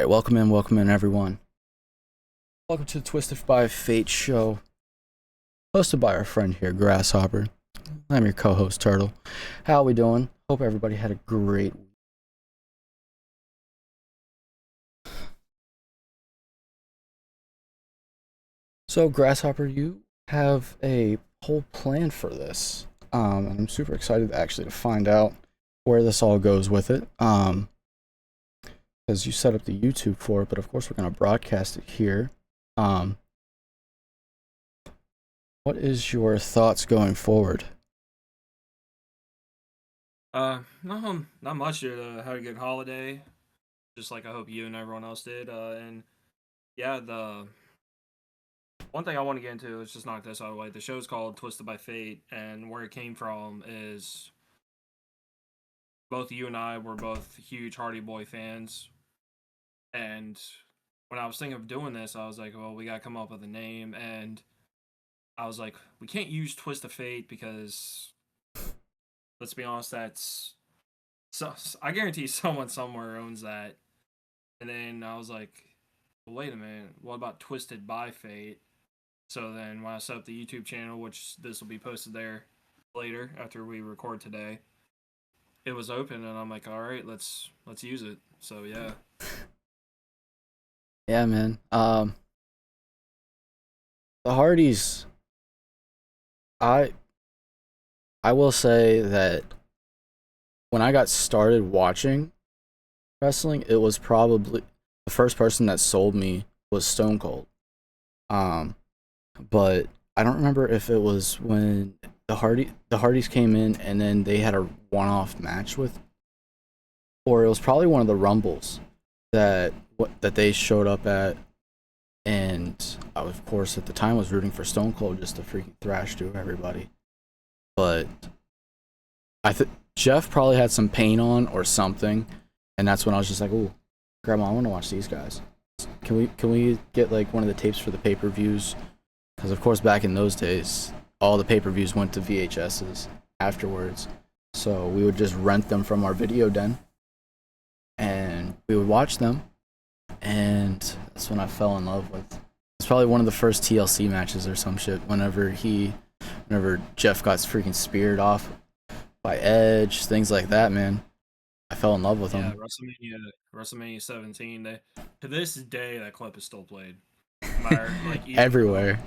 Alright, welcome in, everyone. Welcome to the Twisted by Fate show, hosted by our friend here, Grasshopper. I'm your co-host, Turtle. How we doing? Hope everybody had a great week. So, Grasshopper, you have a whole plan for this. And I'm super excited actually to find out where this all goes with it. Because you set up the YouTube for it, but of course we're going to broadcast it here. What is your thoughts going forward? No, not much. Had a good holiday, just like I hope you and everyone else did. And yeah, the one thing I want to get into is just knock this out of the way. The show's called Twisted by Fate, and where it came from is both you and I were both huge Hardy Boy fans. And when I was thinking of doing this, I was like, well, we gotta come up with a name. And I was like, we can't use Twist of Fate because, let's be honest, that's so I guarantee someone somewhere owns that. And then I was like, well, wait a minute, what about Twisted by Fate? So then when I set up the YouTube channel, which this will be posted there later after we record today, it was open and I'm like, all right, let's use it. So yeah. Yeah, man. The Hardys, I will say that when I got started watching wrestling, it was probably the first person that sold me was Stone Cold. But I don't remember if it was when the Hardys came in and then they had a one-off match with, or it was probably one of the Rumbles that they showed up at, and I, of course, at the time was rooting for Stone Cold just to freaking thrash through everybody. But I think Jeff probably had some paint on or something, and that's when I was just like, "Ooh, Grandma, I want to watch these guys. Can we get like one of the tapes for the pay-per-views?" Because of course, back in those days, all the pay-per-views went to VHSs afterwards, so we would just rent them from our video den, and we would watch them. And that's when I fell in love with. It's probably one of the first TLC matches or some shit. Whenever Jeff got freaking speared off by Edge, things like that, man. I fell in love with him. Yeah, WrestleMania 17. To this day, that clip is still played. No matter, like everywhere.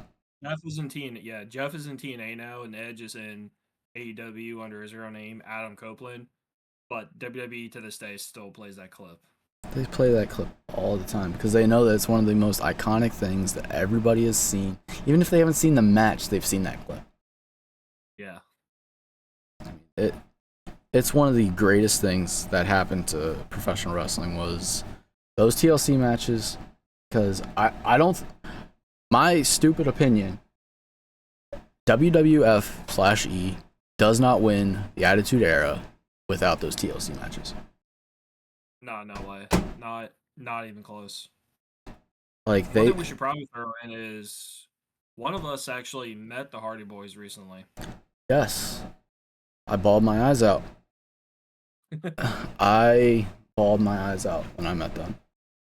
Jeff is in TNA. Yeah, Jeff is in TNA now, and Edge is in AEW under his real name, Adam Copeland. But WWE to this day still plays that clip. They play that clip all the time because they know that it's one of the most iconic things that everybody has seen. Even if they haven't seen the match, they've seen that clip. Yeah. It's one of the greatest things that happened to professional wrestling was those TLC matches, because I don't, my stupid opinion, WWF/E does not win the Attitude Era without those TLC matches. No way. Not even close. Like One thing we should probably throw in is one of us actually met the Hardy Boys recently. Yes. I bawled my eyes out. I bawled my eyes out when I met them.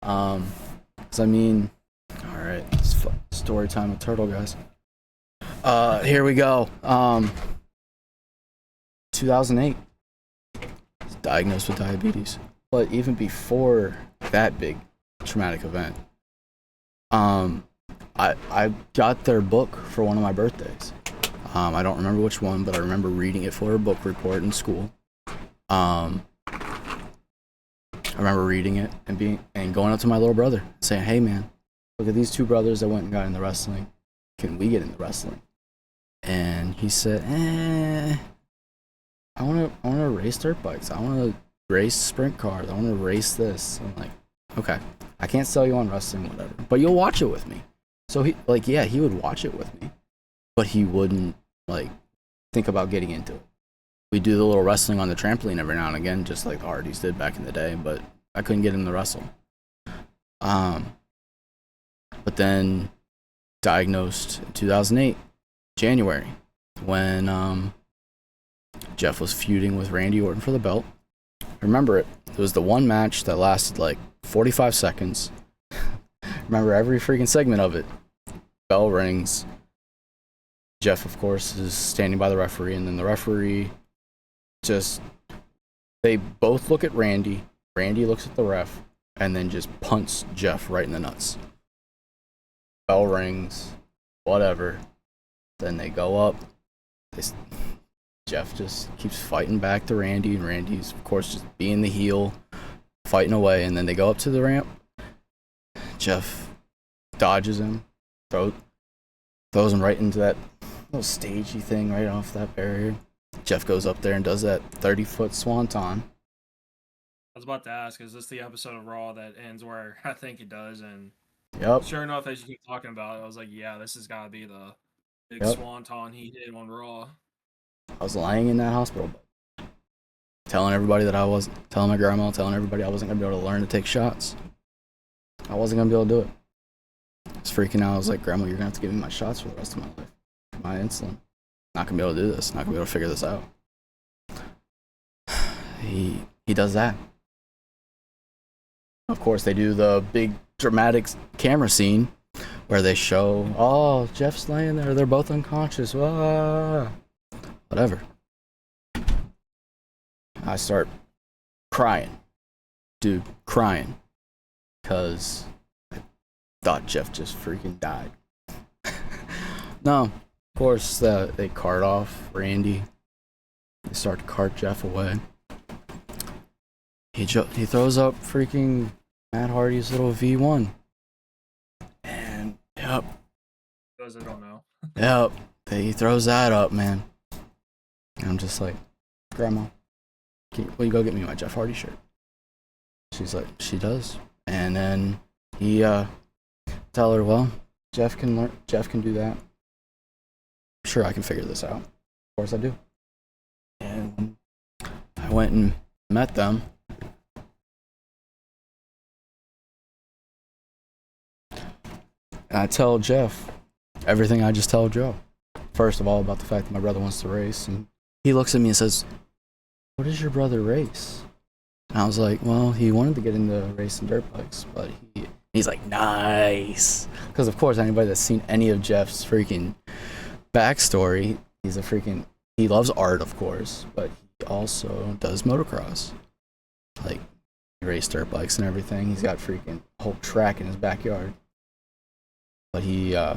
Cause I mean, all right, it's story time with Turtle, guys. Here we go. 2008. Was diagnosed with diabetes, but even before that big traumatic event, I got their book for one of my birthdays. I don't remember which one, but I remember reading it for a book report in school. I remember reading it and going up to my little brother saying, "Hey man, look at these two brothers that went and got into wrestling. Can we get into wrestling?" And he said, I wanna race dirt bikes. I wanna race sprint cars. I wanna race this." I'm like, "Okay, I can't sell you on wrestling, whatever, but you'll watch it with me." So he would watch it with me, but he wouldn't like think about getting into it. We do the little wrestling on the trampoline every now and again, just like the Hardys did back in the day, but I couldn't get him to wrestle. But then diagnosed in 2008, January, when Jeff was feuding with Randy Orton for the belt. I remember it. It was the one match that lasted like 45 seconds. Remember every freaking segment of it. Bell rings. Jeff, of course, is standing by the referee, and then the referee just, they both look at Randy. Randy looks at the ref, and then just punts Jeff right in the nuts. Bell rings, whatever. Then they go up. Jeff just keeps fighting back to Randy, and Randy's, of course, just being the heel, fighting away, and then they go up to the ramp. Jeff dodges him, throws him right into that little stagey thing right off that barrier. Jeff goes up there and does that 30-foot swanton. I was about to ask, is this the episode of Raw that ends where I think it does? And Yep. sure enough, as you keep talking about it, I was like, yeah, this has got to be the big swanton he did on Raw. I was lying in that hospital bed, telling everybody that telling my grandma, telling everybody I wasn't going to be able to learn to take shots. I wasn't going to be able to do it. I was freaking out. I was like, Grandma, you're going to have to give me my shots for the rest of my life. My insulin. Not going to be able to do this. Not going to be able to figure this out. He does that. Of course, they do the big dramatic camera scene where they show, oh, Jeff's laying there. They're both unconscious. Ah. Whatever. I start crying. Dude, crying. Because I thought Jeff just freaking died. No, of course, they cart off Randy. They start to cart Jeff away. He throws up freaking Matt Hardy's little V1. And, yep. Those that don't know. Yep. He throws that up, man. And I'm just like, Grandma, will you go get me my Jeff Hardy shirt? She's like, she does. And then he tell her, well, Jeff can do that. Sure, I can figure this out. Of course I do. And I went and met them. And I tell Jeff everything I just tell Joe. First of all, about the fact that my brother wants to race. And he looks at me and says, what does your brother race? And I was like, well, he wanted to get into racing dirt bikes, but he's like, nice. Because, of course, anybody that's seen any of Jeff's freaking backstory, he loves art, of course, but he also does motocross. Like, he raced dirt bikes and everything. He's got freaking whole track in his backyard. But yeah,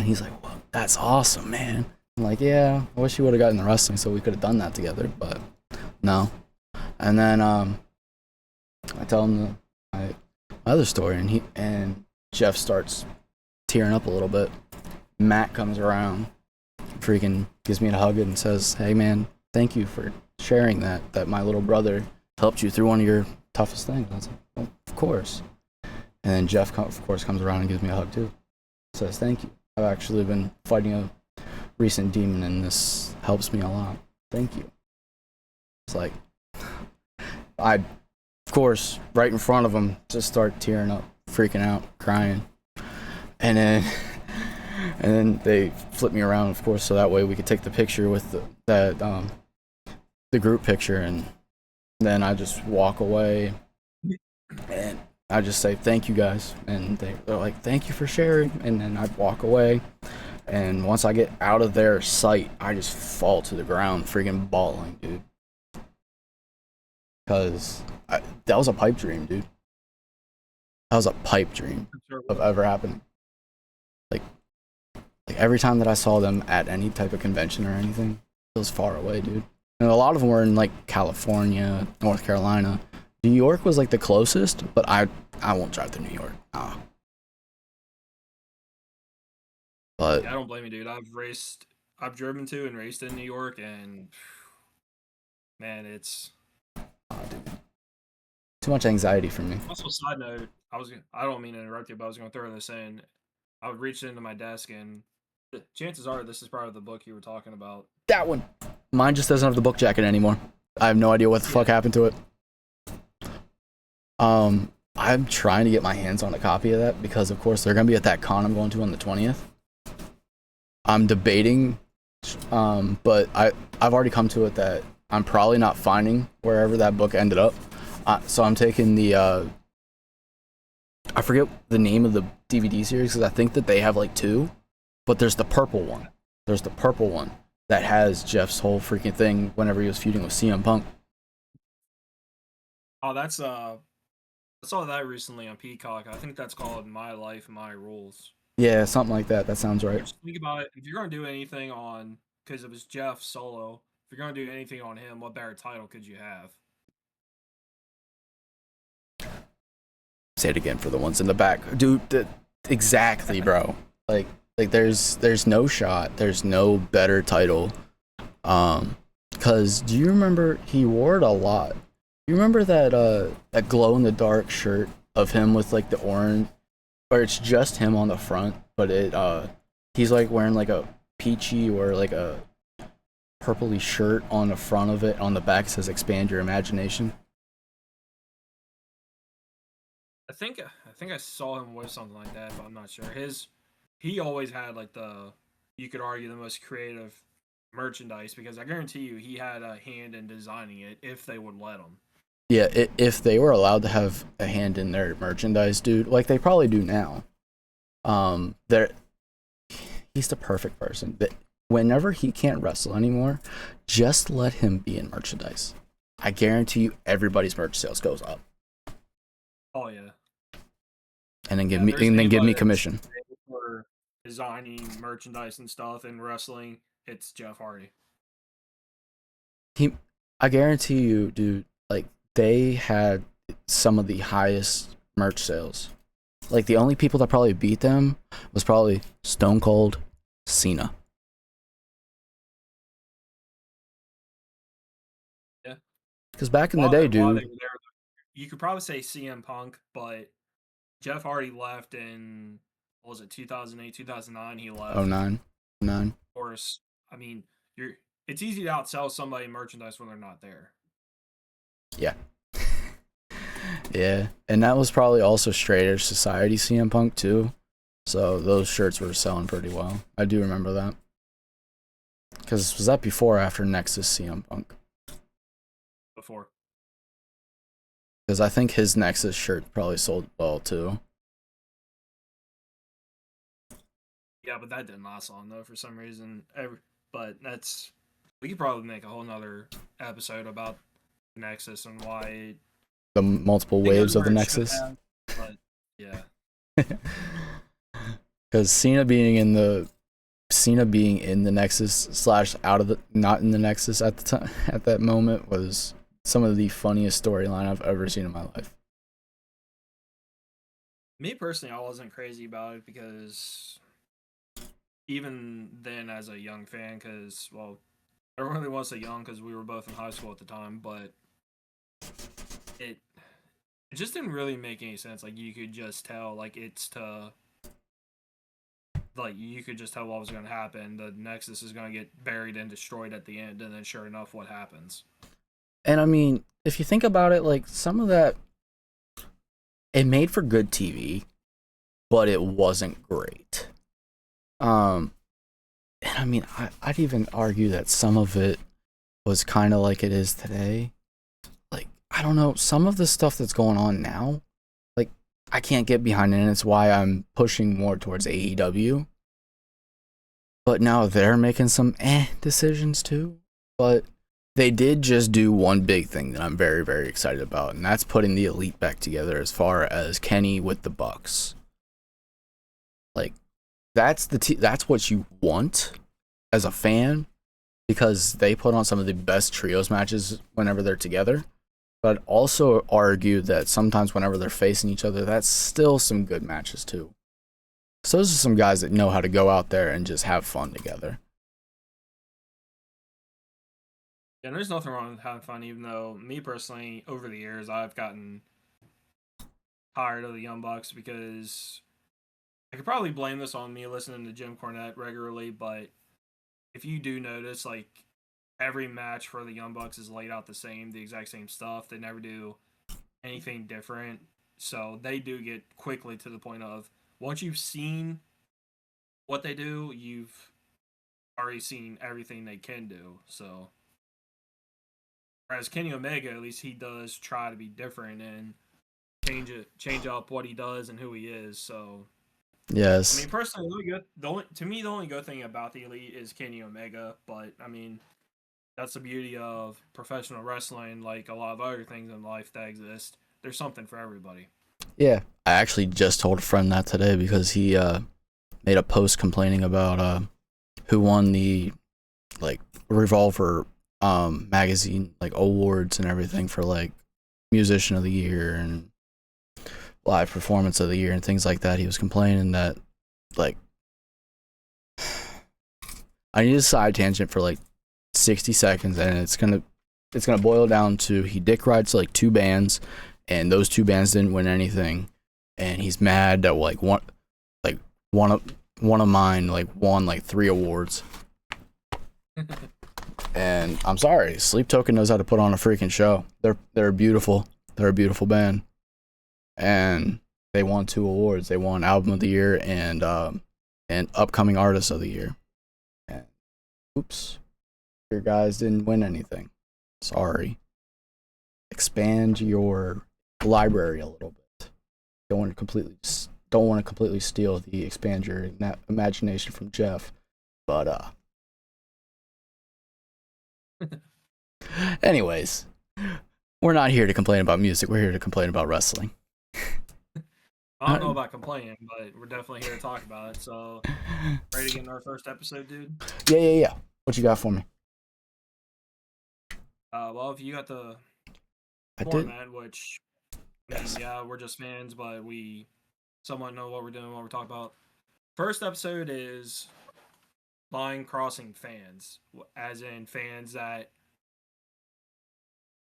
he's like, well, that's awesome, man. I'm like, yeah, I wish he would have gotten the wrestling so we could have done that together, but no. And then I tell him my other story, and Jeff starts tearing up a little bit. Matt comes around, freaking gives me a hug and says, hey, man, thank you for sharing that my little brother helped you through one of your toughest things. I was like, well, of course. And then Jeff, of course, comes around and gives me a hug, too. Says, thank you. I've actually been fighting a recent demon, and this helps me a lot. Thank you. It's like, I, of course, right in front of him, just start tearing up, freaking out, crying. And then they flip me around, of course, so that way we could take the picture with the group picture, and then I just walk away, and I just say, thank you guys, and they're like, thank you for sharing, and then I walk away, and once I get out of their sight, I just fall to the ground, freaking bawling, dude. Because that was a pipe dream, dude. That was a pipe dream of ever happening. Like every time that I saw them at any type of convention or anything, it was far away, dude. And a lot of them were in like California, North Carolina. New York was like the closest, but I won't drive to New York. Nah. But yeah, I don't blame you, dude. I've driven to and raced in New York, and man, it's too much anxiety for me. Also, side note, I don't mean to interrupt you, but I was gonna throw this in. I would reach into my desk, and chances are this is probably the book you were talking about. That one. Mine just doesn't have the book jacket anymore. I have no idea what the fuck happened to it. I'm trying to get my hands on a copy of that because, of course, they're gonna be at that con I'm going to on the 20th. I'm debating, but I've already come to it that I'm probably not finding wherever that book ended up. So I'm taking the I forget the name of the DVD series because I think that they have like two, but there's the purple one. There's the purple one that has Jeff's whole freaking thing whenever he was feuding with CM Punk. Oh, that's I saw that recently on Peacock. I think that's called My Life, My Rules. Yeah, something like that. That sounds right. Just think about it. If you're gonna do anything on, because it was Jeff Solo. If you're gonna do anything on him, what better title could you have? Say it again for the ones in the back, dude. Exactly, bro. Like there's no shot. There's no better title. Cause do you remember he wore it a lot? You remember that glow in the dark shirt of him with like the orange, or it's just him on the front, but he's like wearing like a peachy or like a purpley shirt on the front of it. On the back it says "Expand Your Imagination." I think I saw him with something like that, but I'm not sure. He always had like the, you could argue, the most creative merchandise, because I guarantee you he had a hand in designing it if they would let him. Yeah, if they were allowed to have a hand in their merchandise, dude, like they probably do now. They're he's the perfect person. That whenever he can't wrestle anymore, just let him be in merchandise. I guarantee you, everybody's merch sales goes up, Oh yeah, and then yeah. There's give anybody me that's commission. for designing merchandise and stuff in wrestling, it's Jeff Hardy. He, I guarantee you, dude. Like they had some of the highest merch sales. Like the only people that probably beat them was probably Stone Cold, Cena. Yeah. Because back in the day, While they dude, were there, you could probably say CM Punk, but Jeff Hardy left in, what was it, 2008, 2009? He oh left. nine, nine. Of course, I mean, you're it's easy to outsell somebody merchandise when they're not there. Yeah. Yeah. And that was probably also Straight Edge Society CM Punk too. So those shirts were selling pretty well. I do remember that. Because was that before or after Nexus CM Punk? Before. Because I think his Nexus shirt probably sold well too. Yeah, but that didn't last long though for some reason. But that's, we could probably make a whole nother episode about Nexus and why The multiple it goes waves of where the it should Nexus. have. But yeah, Because Cena being in the Nexus slash out of the not in the Nexus at the time at that moment was some of the funniest storyline I've ever seen in my life. me personally, I wasn't crazy about it because even then, as a young fan, because, well, I don't really want to say young because we were both in high school at the time, but it it just didn't really make any sense. Like you could just tell, like it's to, like you could just tell what was going to happen. The Nexus is going to get buried and destroyed at the end, and then sure enough, what happens? And I mean, if you think about it, like some of that, it made for good TV, but it wasn't great. Um, and I mean, I'd even argue that some of it was kind of like it is today. Like, I don't know, some of the stuff that's going on now, like, I can't get behind it, and it's why I'm pushing more towards AEW. But now they're making some decisions too. But they did just do one big thing that I'm very, very excited about, and that's putting the Elite back together as far as Kenny with the Bucks. Like, that's what you want as a fan because they put on some of the best trios matches whenever they're together. But I'd also argue that sometimes whenever they're facing each other, that's still some good matches too. So those are some guys that know how to go out there and just have fun together. Yeah, there's nothing wrong with having fun, even though me personally, over the years, I've gotten tired of the Young Bucks because I could probably blame this on me listening to Jim Cornette regularly, but if you do notice, like every match for the Young Bucks is laid out the same, the exact same stuff. They never do anything different. So they do get quickly to the point of, once you've seen what they do, you've already seen everything they can do. So Whereas Kenny Omega, at least he does try to be different and change up what he does and who he is. So I Yes. mean, personally, the only good thing about the Elite is Kenny Omega. But I mean, that's the beauty of professional wrestling. Like a lot of other things in life that exist, there's something for everybody. Yeah. I actually just told a friend that today because he made a post complaining about who won the like Revolver magazine like awards and everything for like musician of the year and live performance of the year and things like that. He was complaining that like I need a side tangent for like 60 seconds and it's gonna boil down to he dick rides like two bands and those two bands didn't win anything and he's mad that like one of one of mine like won like 3 awards. And I'm sorry, Sleep Token knows how to put on a freaking show. They're beautiful. They're a beautiful band, and they won 2 awards. They won Album of the Year and Upcoming Artist of the Year. And oops, your guys didn't win anything. Sorry. Expand your library a little bit. Don't want to completely steal the expand your imagination from Jeff, but anyways, we're not here to complain about music. We're here to complain about wrestling. I don't know about complaining, but we're definitely here to talk about it. So, ready to get into our first episode, dude? Yeah. What you got for me? Well, if you got the I did. format, which I mean, Yes. yeah, we're just fans, but we somewhat know what we're doing, what we're talking about. First episode is line crossing fans, as in fans that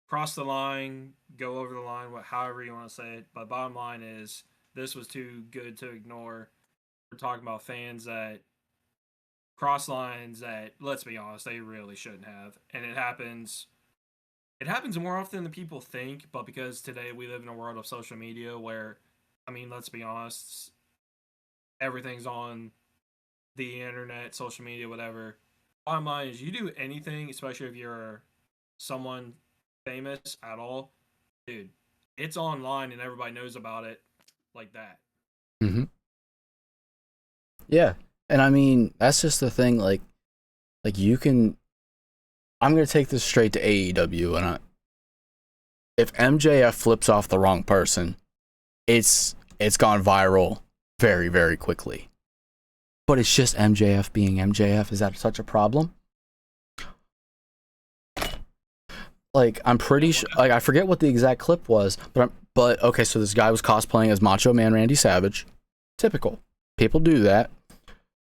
cross the line, go over the line, however you want to say it. But bottom line is, this was too good to ignore. We're talking about fans that cross lines that, let's be honest, they really shouldn't have, and it happens. It happens more often than people think, but because today we live in a world of social media where, I mean, let's be honest, everything's on the internet, social media, whatever. Bottom line is, you do anything, especially if you're someone famous at all, dude, it's online and everybody knows about it like that. Mm-hmm. Yeah, and I mean that's just the thing. Like you can. I'm gonna take this straight to AEW, and if MJF flips off the wrong person, it's gone viral very quickly. But it's just MJF being MJF. Is that such a problem? Like I'm pretty sure. Like I forget what the exact clip was, but okay. So this guy was cosplaying as Macho Man Randy Savage. Typical. People do that.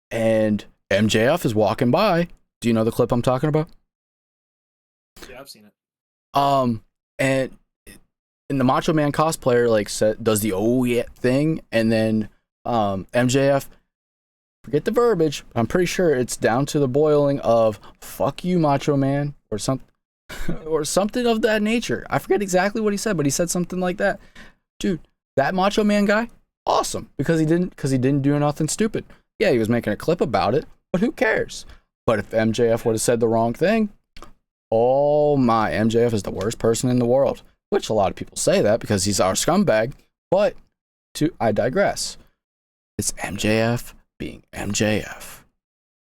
And MJF is walking by. Do you know the clip I'm talking about? Yeah, I've seen it. And in the Macho Man cosplayer does the oh yeah thing, and then MJF, forget the verbiage, but I'm pretty sure it's down to the boiling of fuck you Macho Man or something or something of that nature. I forget exactly what he said, but he said something like that. Dude, that Macho Man guy, awesome, because he didn't do nothing stupid. Yeah, he was making a clip about it, but who cares? But if MJF would have said the wrong thing, oh my, MJF is the worst person in the world. Which a lot of people say that because he's our scumbag, but I digress. It's MJF being MJF.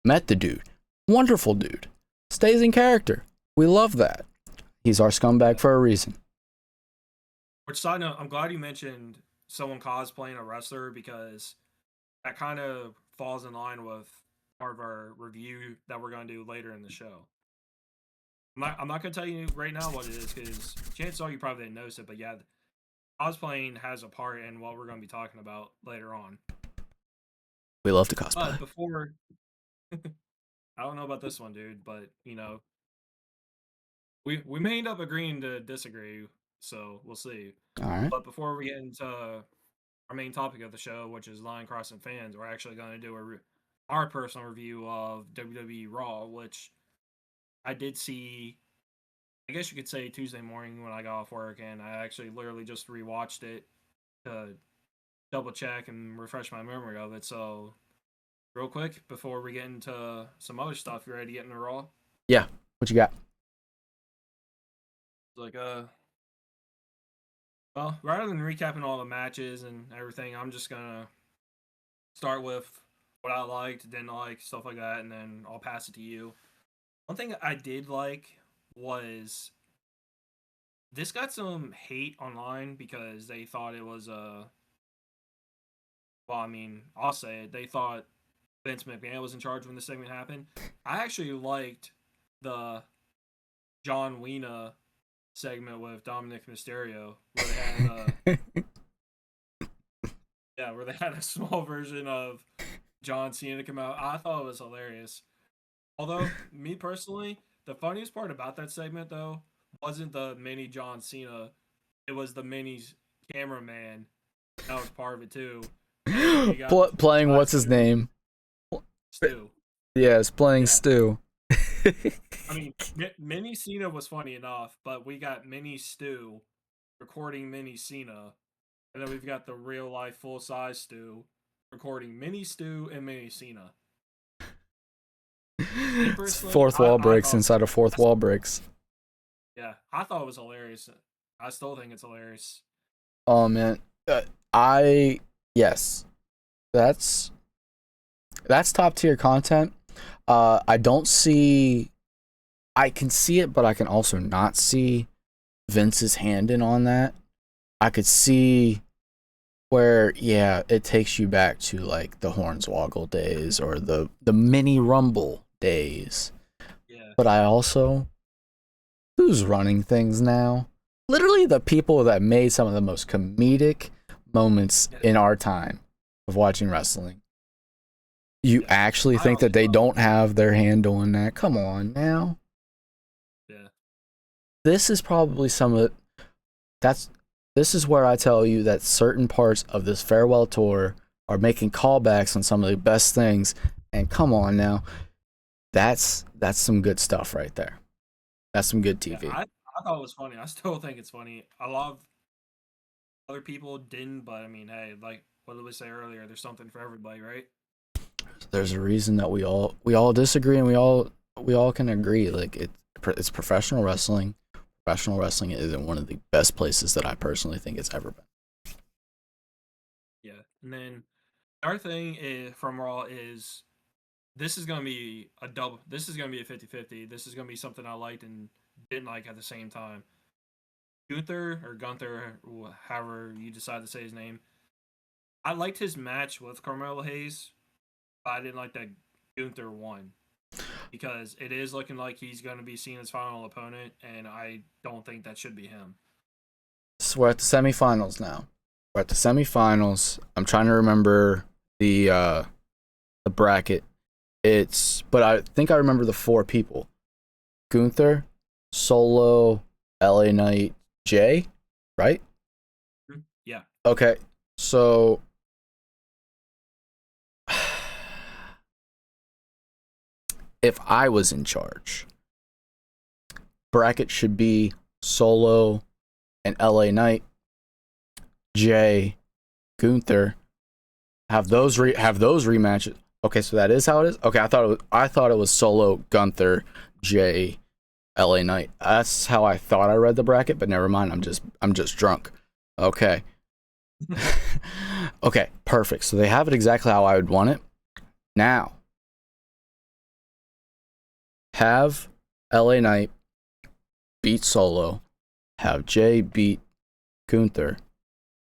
Met the dude. Wonderful dude. Stays in character. We love that. He's our scumbag for a reason. Which side note, I'm glad you mentioned someone cosplaying a wrestler because that kind of falls in line with part of our review that we're going to do later in the show. I'm not going to tell you right now what it is because chances are you probably didn't notice it, but yeah, cosplaying has a part in what we're going to be talking about later on. We love to But cosplay. before, I don't know about this one, dude, but you know, we may end up agreeing to disagree, so we'll see. All right. But before we get into our main topic of the show, which is Line Crossing fans, we're actually going to do our personal review of WWE Raw, which I did see. I guess you could say Tuesday morning when I got off work, and I actually literally just rewatched it to double check and refresh my memory of it. So, real quick before we get into some other stuff, you ready to get into Raw? Yeah. What you got? Like well, rather than recapping all the matches and everything, I'm just gonna start with what I liked, didn't like, stuff like that, and then I'll pass it to you. One thing I did like was this got some hate online because they thought it was well, I mean, I'll say it. They thought Vince McMahon was in charge when the segment happened. I actually liked the John Cena segment with Dominic Mysterio where they had yeah, where they had a small version of John Cena come out. I thought it was hilarious. Although, me personally, the funniest part about that segment though wasn't the mini John Cena. It was the mini cameraman that was part of it too. And you got Playing what's his name? Stu. Yes, playing Yeah. Stu. I mean, Mini Cena was funny enough, but we got Mini Stu recording Mini Cena, and then we've got the real life full size Stu recording Mini Stu and Mini Cena. Me It's personally, fourth wall I breaks thought, inside of fourth wall breaks. yeah, I thought it was hilarious. I still think it's hilarious. Oh man, I yes, that's top tier content. I don't see. I can see it, but I can also not see Vince's hand in on that. I could see where, yeah, it takes you back to like the Hornswoggle days or the mini Rumble days. Yeah, But I also, who's running things now? Literally the people that made some of the most comedic moments yeah, in our time of watching wrestling. You yeah. actually I think also that they thought, don't have their hand on that? Come on now. yeah, This is probably some of that's this is where I tell you that certain parts of this farewell tour are making callbacks on some of the best things. And come on now, that's some good stuff right there. That's some good yeah. TV. I thought it was funny. I still think it's funny. A lot of other people didn't, but I mean, hey, like what did we say earlier? There's something for everybody, right? There's a reason that we all disagree and we all can agree. Like it's professional wrestling. Professional wrestling is in one of the best places that I personally think it's ever been. Yeah. And then our thing is from Raw is this is gonna be a double. This is gonna be a 50-50. This is gonna be something I liked and didn't like at the same time. Gunther, however you decide to say his name. I liked his match with Carmelo Hayes, but I didn't like that Gunther won because it is looking like he's going to be seen as final opponent, and I don't think that should be him. So we're at the semifinals now. We're at the semifinals. I'm trying to remember the bracket. But I think I remember the four people: Gunther, Solo, LA Knight, Jay, right? Yeah, Okay, so if I was in charge, bracket should be Solo and LA Knight, Jay, Gunther. Have those rematches. Okay, so that is how it is. Okay, I thought it was Solo, Gunther, Jay, LA Knight. That's how I thought I read the bracket, but never mind. I'm just drunk. Okay. Okay, perfect. So they have it exactly how I would want it. Now, have LA Knight beat Solo, have Jay beat Gunther.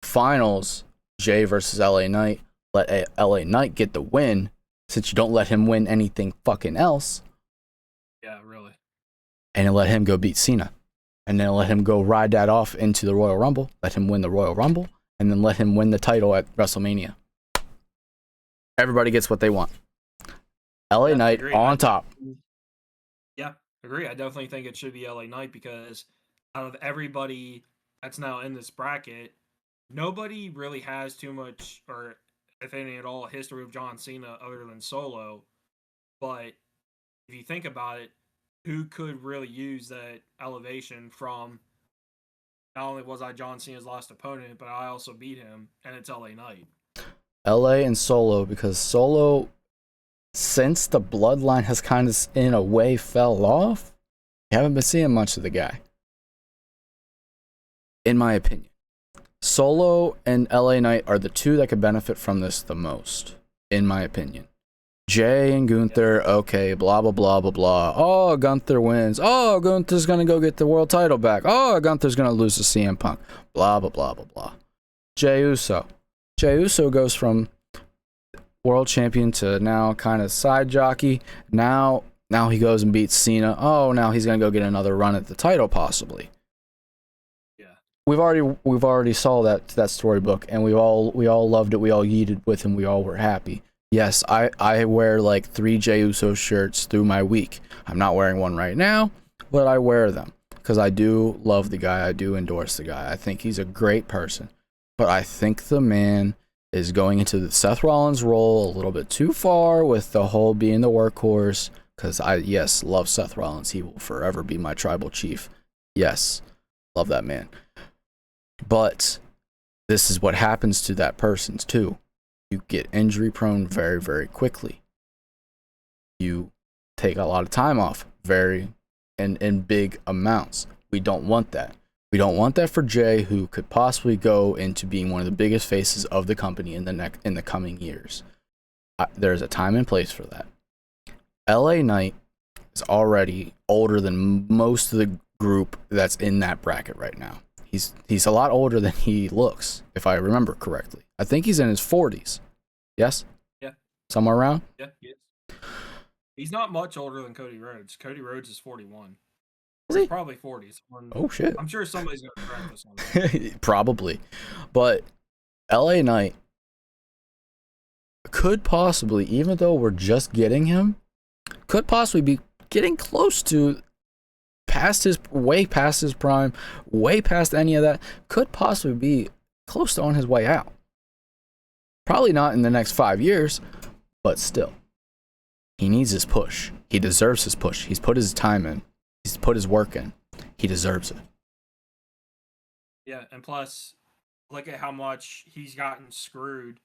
Finals, Jay versus LA Knight. Let LA Knight get the win since you don't let him win anything fucking else. yeah, really. And then let him go beat Cena. And then let him go ride that off into the Royal Rumble. Let him win the Royal Rumble. And then let him win the title at WrestleMania. Everybody gets what they want. LA Yeah, Knight agree. on top. Yeah, agree. I definitely think it should be LA Knight because out of everybody that's now in this bracket, nobody really has too much, or if any at all, history of John Cena other than Solo. But if you think about it, who could really use that elevation from not only was I John Cena's last opponent, but I also beat him, and it's LA Knight. LA and Solo, because Solo, since the bloodline has kind of in a way fell off, you haven't been seeing much of the guy. in my opinion. Solo and LA Knight are the two that could benefit from this the most, in my opinion. Jay and Gunther, okay, blah, blah, blah, blah, blah. Oh, Gunther wins. Oh, Gunther's going to go get the world title back. Oh, Gunther's going to lose to CM Punk. Blah, blah, blah, blah, blah. Jey Uso. Jey Uso goes from world champion to now kind of side jockey. Now he goes and beats Cena. Oh, now he's going to go get another run at the title, possibly. Yeah. We've already saw that storybook, and we all loved it. We all yeeted with him. We all were happy. Yes, I wear like 3 Jey Uso shirts through my week. I'm not wearing one right now, but I wear them because I do love the guy. I do endorse the guy. I think he's a great person. But I think the man is going into the Seth Rollins role a little bit too far with the whole being the workhorse. Because yes, love Seth Rollins. He will forever be my tribal chief. Yes, love that man. But this is what happens to that person too. You get injury prone very, very quickly. You take a lot of time off in big amounts. We don't want that. We don't want that for Jay, who could possibly go into being one of the biggest faces of the company in the coming years. There's a time and place for that. LA Knight is already older than most of the group that's in that bracket right now. He's a lot older than he looks, if I remember correctly. I think he's in his 40s. Yes? Yeah. Somewhere around? Yeah, he is. He's not much older than Cody Rhodes. Cody Rhodes is 41. Is he? Probably 40s. Oh, shit. I'm sure somebody's going to correct this one. Probably. But LA Knight could possibly, even though we're just getting him, could possibly be getting close to way past his prime, way past any of that, could possibly be close to on his way out. Probably not in the next 5 years, but still. He needs his push. He deserves his push. He's put his time in. He's put his work in. He deserves it. Yeah, and plus, look at how much he's gotten screwed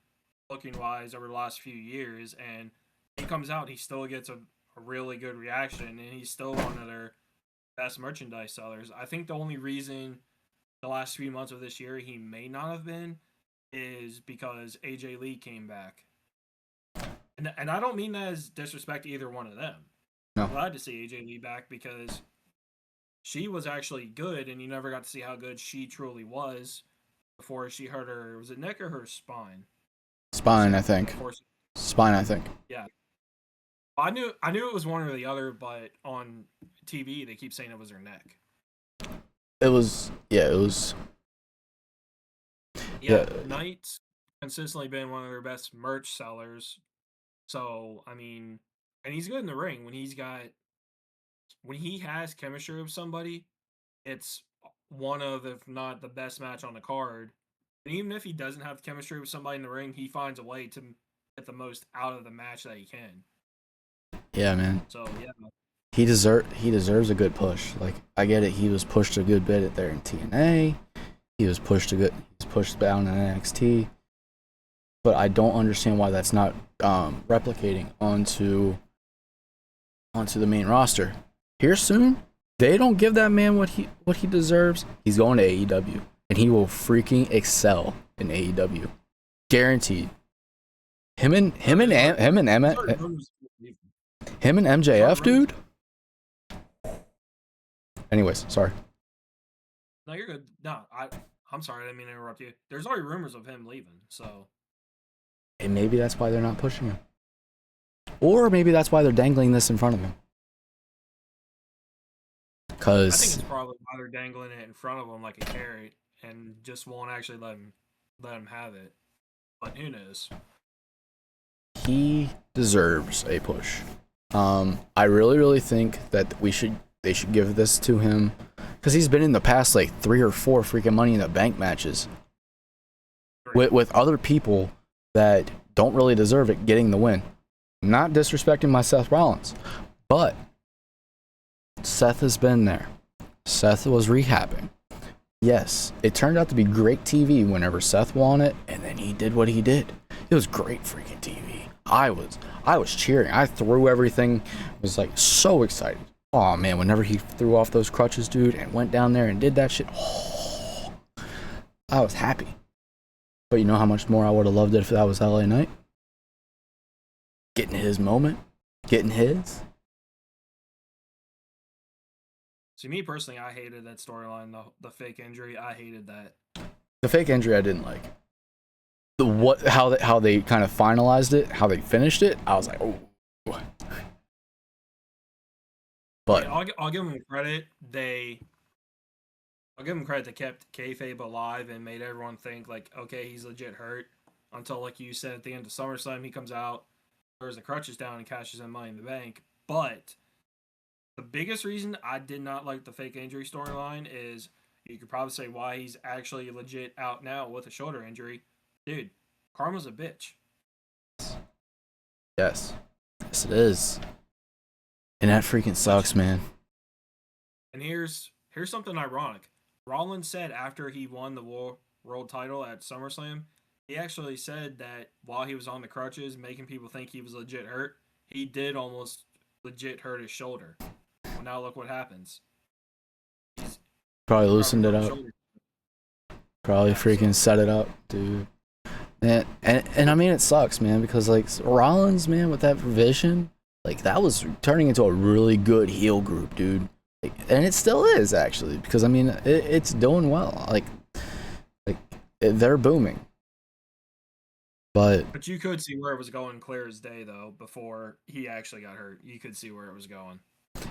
looking-wise over the last few years, and he comes out, he still gets a really good reaction, and he's still one of their best merchandise sellers. I think the only reason the last few months of this year he may not have been is because AJ Lee came back. And I don't mean that as disrespect to either one of them. No. I'm glad to see AJ Lee back because she was actually good, and you never got to see how good she truly was before she hurt her. Was it neck or her spine? Spine, I think. Spine, I think. Yeah. I knew it was one or the other, but on TV they keep saying it was her neck. It was. Yeah, Knight's consistently been one of their best merch sellers. So, I mean, and he's good in the ring when he has chemistry with somebody, it's one of, if not the best match on the card. And even if he doesn't have chemistry with somebody in the ring, he finds a way to get the most out of the match that he can. Yeah, man. So, yeah. He deserves a good push. Like, I get it. He was pushed a good bit there in TNA. He was pushed down in NXT. But I don't understand why that's not replicating onto the main roster. Here soon, they don't give that man what he deserves. He's going to AEW, and he will freaking excel in AEW, guaranteed. Him and MJF, dude. Anyways, sorry. No, you're good. No, I'm sorry. I didn't mean to interrupt you. There's already rumors of him leaving, so. And maybe that's why they're not pushing him. Or maybe that's why they're dangling this in front of him. I think it's probably why they're dangling it in front of him like a carrot and just won't actually let him have it. But who knows? He deserves a push. I really, really think that they should give this to him because he's been in the past like 3 or 4 freaking Money in the Bank matches with other people that don't really deserve it getting the win. Not disrespecting my Seth Rollins, but Seth has been there. Seth was rehabbing. Yes, it turned out to be great TV whenever Seth won it, and then he did what he did. It was great freaking TV. I was cheering. I threw everything. Was like so excited. Oh man, whenever he threw off those crutches, dude, and went down there and did that shit. Oh, I was happy. But you know how much more I would have loved it if that was LA Knight? Getting his moment, getting his. See, me personally, I hated that storyline, the fake injury. I hated that. The fake injury I didn't like. How they kind of finalized it, how they finished it, I was like, oh. But I'll give them credit. I'll give them credit. They kept kayfabe alive and made everyone think like, okay, he's legit hurt. Until, like you said, at the end of SummerSlam, he comes out, throws the crutches down, and cashes in Money in the Bank. But the biggest reason I did not like the fake injury storyline is you could probably say why he's actually legit out now with a shoulder injury. Dude, karma's a bitch. yes, yes it is, and that freaking sucks, man. And here's something ironic. Rollins said after he won the world title at SummerSlam, he actually said that while he was on the crutches, making people think he was legit hurt, he did almost legit hurt his shoulder. Well, now look what happens. Probably loosened it up. Probably freaking set it up, dude. And I mean, it sucks, man, because like Rollins, man, with that vision, like that was turning into a really good heel group, dude. Like, and it still is actually, because I mean, it's doing well. Like they're booming. But you could see where it was going clear as day, though, before he actually got hurt. You could see where it was going.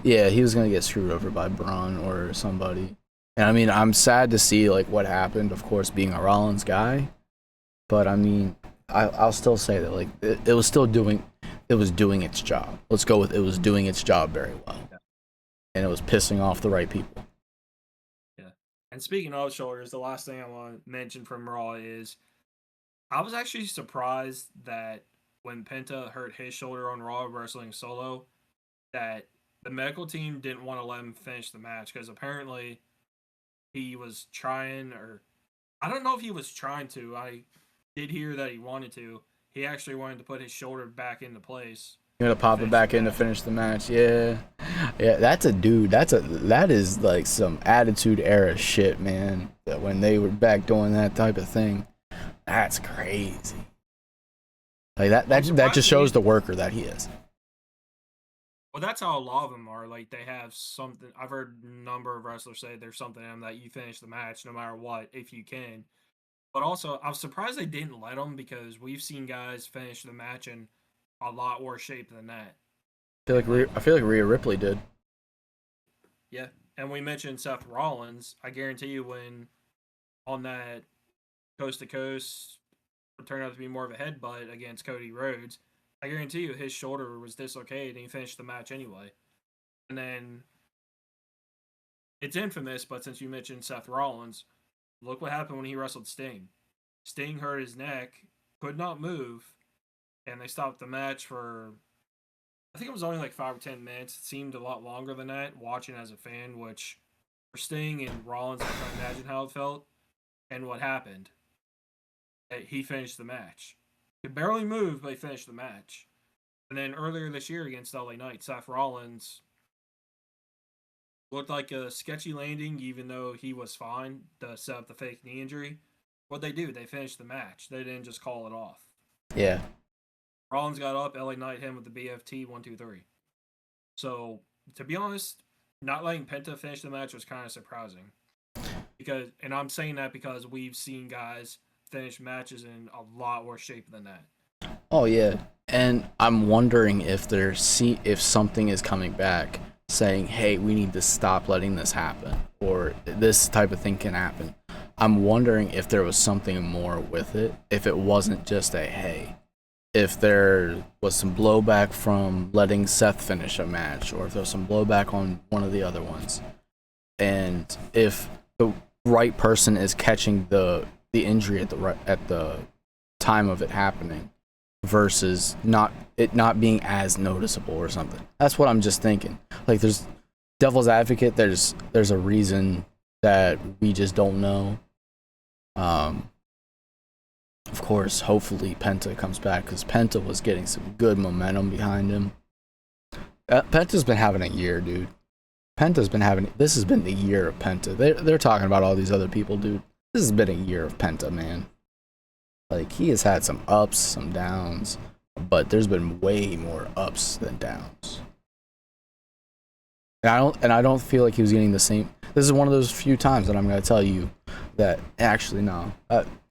yeah, he was gonna get screwed over by Braun or somebody. And I mean, I'm sad to see like what happened. Of course, being a Rollins guy, but I mean, I'll still say that like it was doing its job. Let's go with it was doing its job very well, Yeah. and it was pissing off the right people. Yeah. And speaking of shoulders, the last thing I want to mention from Raw is I was actually surprised that when Penta hurt his shoulder on Raw wrestling solo, that the medical team didn't want to let him finish the match because apparently he was trying, or I don't know if he was trying to. I did hear that he wanted to. He actually wanted to put his shoulder back into place. You're gonna pop it back in to finish the match. Yeah, yeah. That's a dude. That is like some attitude era shit, man. That when they were back doing that type of thing, that's crazy. Like that just shows the worker that he is. Well, that's how a lot of them are. Like, they have something. I've heard a number of wrestlers say there's something in them that you finish the match no matter what, if you can. But also, I was surprised they didn't let them because we've seen guys finish the match in a lot worse shape than that. I feel like Rhea Ripley did. Yeah. And we mentioned Seth Rollins. I guarantee you when on that coast to coast it turned out to be more of a headbutt against Cody Rhodes, I guarantee you his shoulder was dislocated and he finished the match anyway. And then it's infamous, but since you mentioned Seth Rollins, look what happened when he wrestled Sting. Sting hurt his neck, could not move, and they stopped the match for, I think it was only like 5 or 10 minutes. It seemed a lot longer than that, watching as a fan, which for Sting and Rollins, I can imagine how it felt. And what happened? He finished the match. He could barely move, but he finished the match. And then earlier this year against LA Knight, Seth Rollins looked like a sketchy landing, even though he was fine to set up the fake knee injury. What they do? They finished the match. They didn't just call it off. Yeah. Rollins got up, LA Knight hit him with the BFT 1-2-3. So, to be honest, not letting Penta finish the match was kind of surprising. And I'm saying that because we've seen guys finish matches in a lot worse shape than that. Oh yeah, and I'm wondering if if something is coming back saying, "Hey, we need to stop letting this happen," or this type of thing can happen. I'm wondering if there was something more with it. If it wasn't just a hey, if there was some blowback from letting Seth finish a match, or if there was some blowback on one of the other ones, and if the right person is catching the injury at the time of it happening versus not being as noticeable or something. That's what I'm just thinking. Like, there's devil's advocate, there's a reason that we just don't know. Of course, hopefully Penta comes back, because Penta was getting some good momentum behind him. Penta's been having a year, dude. This has been the year of Penta. They're talking about all these other people, dude. this has been a year of Penta, man. Like he has had some ups, some downs, but there's been way more ups than downs. And I don't feel like he was getting the same. This is one of those few times that I'm going to tell you that actually no.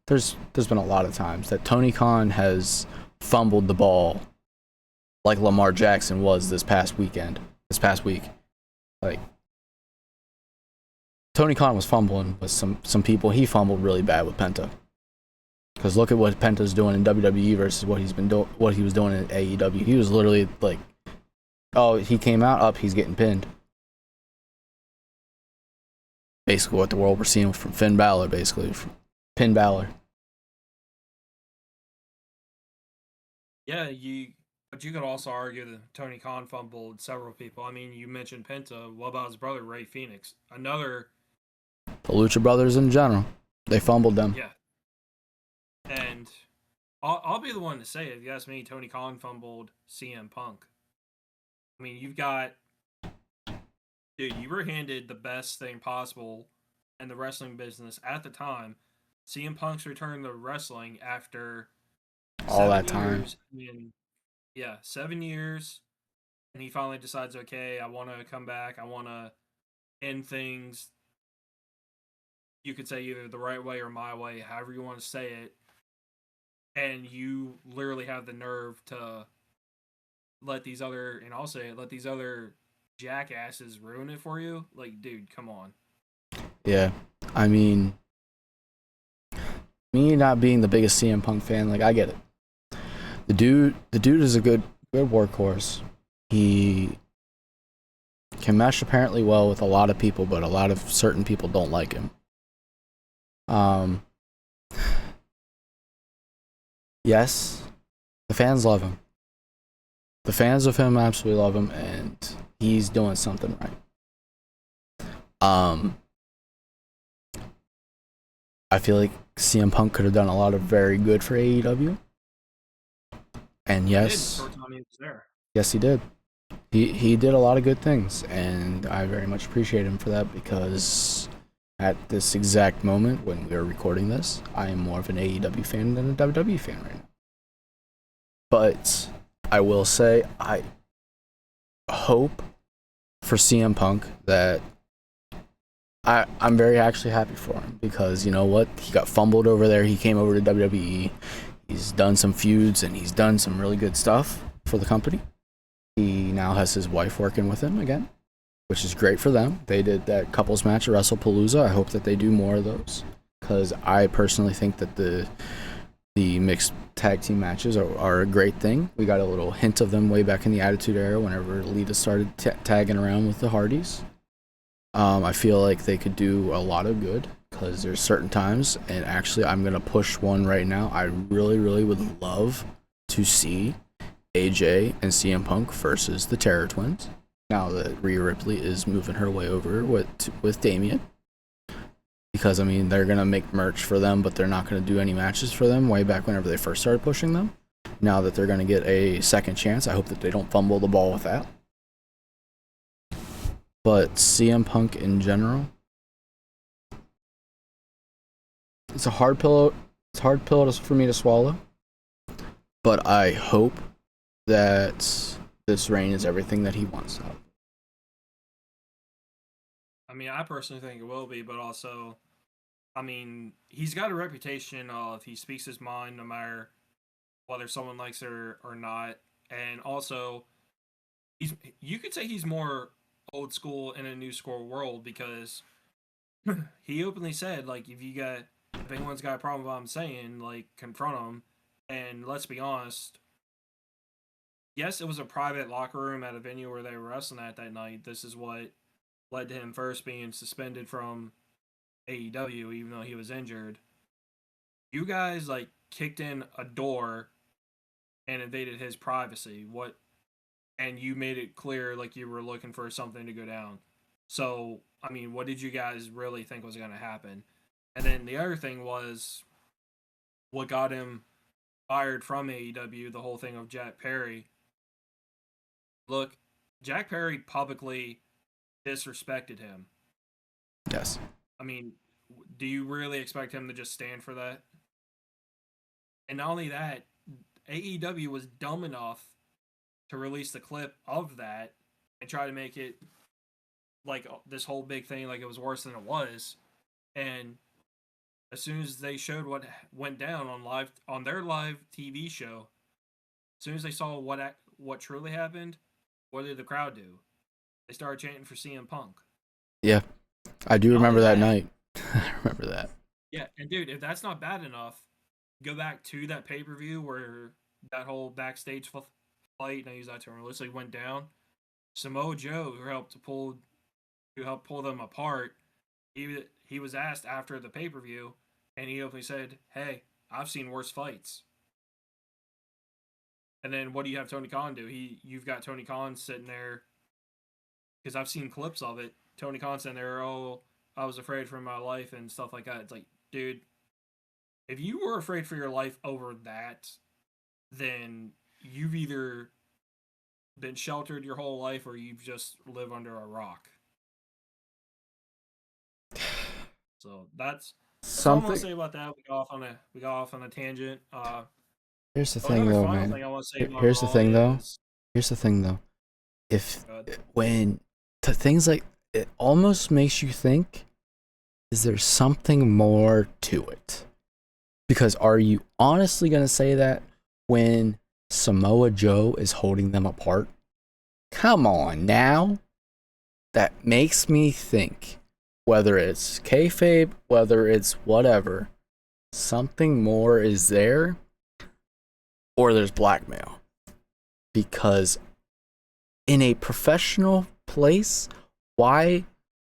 There's been a lot of times that Tony Khan has fumbled the ball like Lamar Jackson was this past week. Like Tony Khan was fumbling with some people. He fumbled really bad with Penta. Because look at what Penta's doing in WWE versus what he was doing in AEW. He was literally like, oh, he came out up, he's getting pinned. Basically, what the world we're seeing from Finn Balor, basically, from Finn Balor. Yeah, but you could also argue that Tony Khan fumbled several people. I mean, you mentioned Penta. What about his brother Ray Phoenix? Another. The Lucha Brothers in general, they fumbled them. Yeah, and I'll be the one to say it. If you ask me, Tony Khan fumbled CM Punk. I mean, dude, you were handed the best thing possible in the wrestling business at the time. CM Punk's return to wrestling after All seven that time. years. I mean, yeah, 7 years, and he finally decides, okay, I want to come back. I want to end things. You could say either the right way or my way, however you want to say it. And you literally have the nerve to let these other, and I'll say it, let these other jackasses ruin it for you. Like, dude, come on. Yeah, I mean, me not being the biggest CM Punk fan, like I get it. The dude is a good workhorse. He can mesh apparently well with a lot of people, but a lot of certain people don't like him. Um, yes, the fans love him. The fans of him absolutely love him, and he's doing something right. I feel like CM Punk could have done a lot of very good for AEW, and He did the yes, short time he was there. yes, he did. He did a lot of good things, and I very much appreciate him for that because at this exact moment when we are recording this, I am more of an AEW fan than a WWE fan right now. But I will say I hope for CM Punk that I'm very actually happy for him because you know what? He got fumbled over there. He came over to WWE. He's done some feuds and he's done some really good stuff for the company. He now has his wife working with him again, which is great for them. They did that couples match at WrestlePalooza. I hope that they do more of those because I personally think that the mixed tag team matches are a great thing. We got a little hint of them way back in the Attitude Era whenever Lita started tagging around with the Hardys. I feel like they could do a lot of good because there's certain times, and actually, I'm gonna push one right now. I really, really would love to see AJ and CM Punk versus the Terror Twins. Now that Rhea Ripley is moving her way over with Damien, because I mean they're gonna make merch for them, but they're not gonna do any matches for them. Way back whenever they first started pushing them. Now that they're gonna get a second chance, I hope that they don't fumble the ball with that. But CM Punk in general, it's a hard pill. It's a hard pill for me to swallow. But I hope that this reign is everything that he wants out of it. I mean, I personally think it will be, but also, I mean, he's got a reputation of he speaks his mind no matter whether someone likes it or not. And also, you could say he's more old school in a new school world because he openly said, like, if anyone's got a problem with what I'm saying, like, confront them. And let's be honest, yes, it was a private locker room at a venue where they were wrestling at that night. This is what led to him first being suspended from AEW, even though he was injured. You guys, like, kicked in a door and invaded his privacy. And you made it clear, like, you were looking for something to go down. So, I mean, what did you guys really think was going to happen? And then the other thing was what got him fired from AEW, the whole thing of Jack Perry. Look, Jack Perry publicly disrespected him. Yes. I mean, do you really expect him to just stand for that? And not only that, AEW was dumb enough to release the clip of that and try to make it like this whole big thing, like it was worse than it was. And as soon as they showed what went down on their live TV show, as soon as they saw what truly happened, what did the crowd do? They started chanting for CM Punk. Yeah, I do Not remember only that that, night. I remember that. yeah, and dude, if that's not bad enough, go back to that pay per view where that whole backstage fight, and I use that term loosely, went down. Samoa Joe, who helped pull them apart, he was asked after the pay per view, and he openly said, "Hey, I've seen worse fights." And then what do you have Tony Khan do? You've got Tony Khan sitting there, because I've seen clips of it. Tony Khan sitting there, oh, I was afraid for my life and stuff like that. It's like, dude, if you were afraid for your life over that, then you've either been sheltered your whole life or you've just lived under a rock. So that's all I'm gonna Something. say about that. We got off on a tangent. Here's the thing, Another though, final man. thing I want to say about Here's the Raw thing, though. is Here's the thing, though. If God, when things like it almost makes you think, is there something more to it? Because are you honestly gonna say that when Samoa Joe is holding them apart? Come on now. That makes me think, whether it's kayfabe, whether it's whatever, something more is there, or there's blackmail. Because in a professional place, why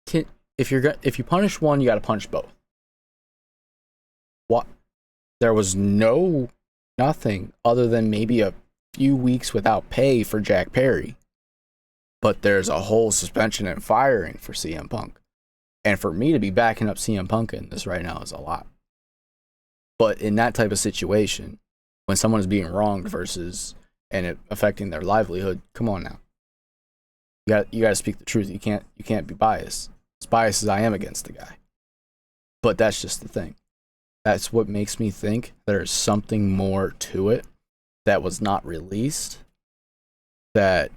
can if you punish one, you got to punish both. What? There was nothing other than maybe a few weeks without pay for Jack Perry, but there's a whole suspension and firing for CM Punk. And for me to be backing up CM Punk in this right now is a lot. But in that type of situation, when someone is being wronged versus and it affecting their livelihood, come on now. You got to speak the truth. You can't be biased. As biased as I am against the guy. But that's just the thing. That's what makes me think there's something more to it that was not released. That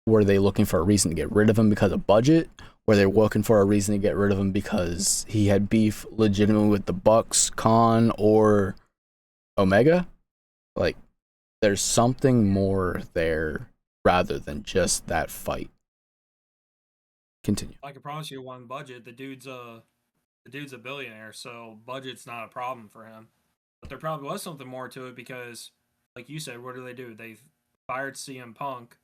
were they looking for a reason to get rid of him because of budget? Were they looking for a reason to get rid of him because he had beef legitimately with the Bucks, Khan, or Omega? Like, there's something more there rather than just that fight. Continue. I can promise you one budget. The dude's a billionaire, so budget's not a problem for him. But there probably was something more to it because, like you said, what do? They've fired CM Punk,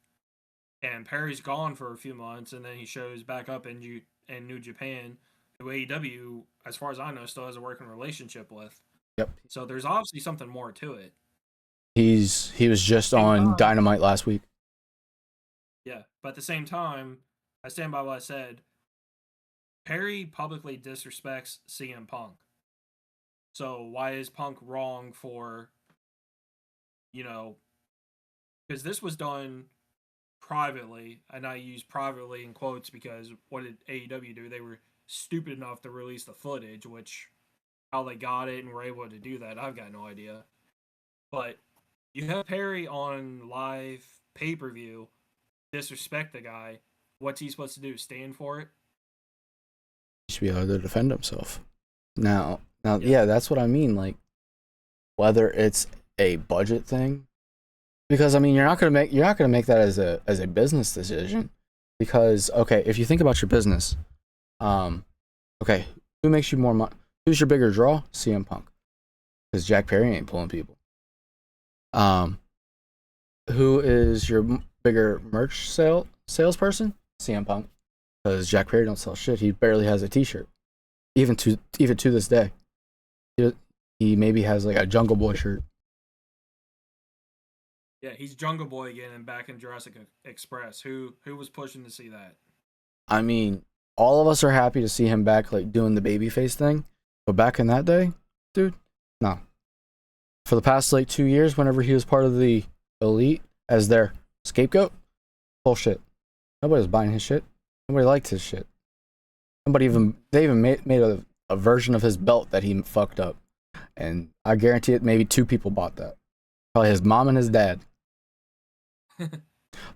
and Perry's gone for a few months, and then he shows back up in New Japan, who AEW, as far as I know, still has a working relationship with. Yep. So there's obviously something more to it. He was just Same on time, Dynamite last week. yeah, but at the same time, I stand by what I said. Perry publicly disrespects CM Punk. So why is Punk wrong for, you know, because this was done privately, and I use privately in quotes because what did AEW do? They were stupid enough to release the footage, which how they got it and were able to do that, I've got no idea. But you have Perry on live pay per view disrespect the guy. What's he supposed to do? Stand for it? He should be able to defend himself. Now, yeah, that's what I mean. Like, whether it's a budget thing, because I mean, you're not gonna make that as a business decision, because okay, if you think about your business, okay, who makes you more money? Who's your bigger draw? CM Punk, because Jack Perry ain't pulling people. Who is your bigger merch salesperson? CM Punk, because Jack Perry don't sell shit. He barely has a T-shirt, even to this day. He maybe has like a Jungle Boy shirt. Yeah, he's Jungle Boy again and back in Jurassic Express. Who was pushing to see that? I mean, all of us are happy to see him back, like doing the babyface thing. But back in that day, dude, no. For the past like 2 years, whenever he was part of the Elite as their scapegoat, bullshit. Nobody was buying his shit. Nobody liked his shit. They even made a a version of his belt that he fucked up, and I guarantee it. Maybe 2 people bought that. Probably his mom and his dad. That was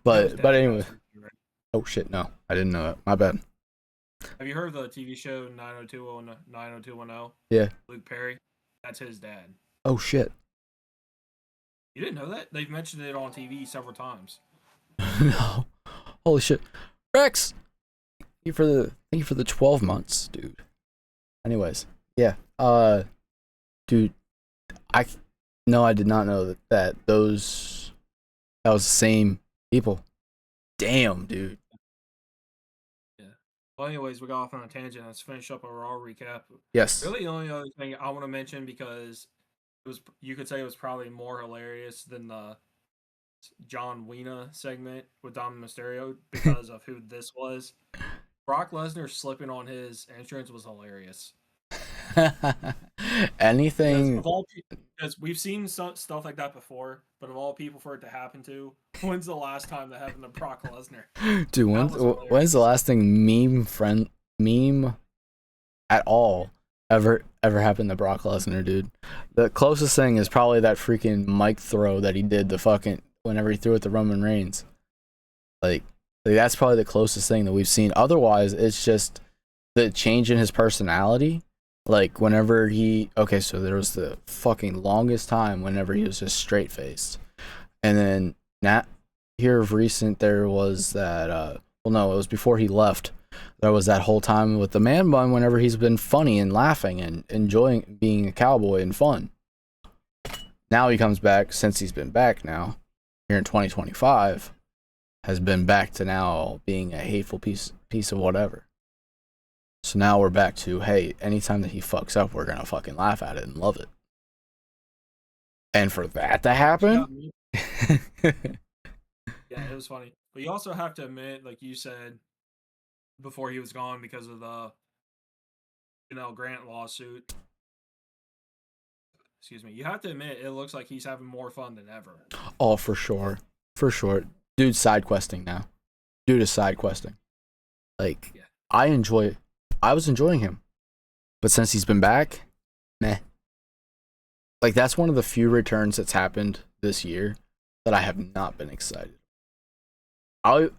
But definitely anyway. God's right? Oh shit! No, I didn't know that. My bad. Have you heard of the TV show 90210? Yeah. Luke Perry? That's his dad. Oh shit. You didn't know that? They've mentioned it on TV several times. No. Holy shit. Rex. Thank you for the 12 months, dude. Anyways, yeah. Dude, I no, I did not know that that was the same people. Damn, dude. Yeah. Well, anyways, we got off on a tangent. Let's finish up our Raw recap. Yes. Really, the only other thing I want to mention, because it was, you could say it was probably more hilarious than the John Cena segment with Dominic Mysterio because of who this was. Brock Lesnar slipping on his insurance was hilarious. Because Anything, of all, because we've seen stuff like that before, but of all people for it to happen to, when's the last time that happened to Brock Lesnar? dude. That was When's the hilarious. last thing meme at all ever happened to Brock Lesnar, dude? The closest thing is probably that freaking mic throw that he did the fucking whenever he threw it to Roman Reigns. Like that's probably the closest thing that we've seen. Otherwise, it's just the change in his personality. Like whenever so there was the fucking longest time whenever he was just straight faced, and then here of recent there was that well no, it was before he left. There was that whole time with the man bun whenever he's been funny and laughing and enjoying being a cowboy and fun. Now he comes back, since he's been back now here in 2025, has been back to now being a hateful piece of whatever. So now we're back to, hey, anytime that he fucks up, we're gonna fucking laugh at it and love it. And for that to happen, Yeah, it was funny. But you also have to admit, like you said before he was gone because of the Grant lawsuit. Excuse me. You have to admit it looks like he's having more fun than ever. oh, for sure, for sure, dude's side questing now. Dude is side questing. Like Yeah. I was enjoying him, but since he's been back, meh. Like that's one of the few returns that's happened this year that I have not been excited. Oh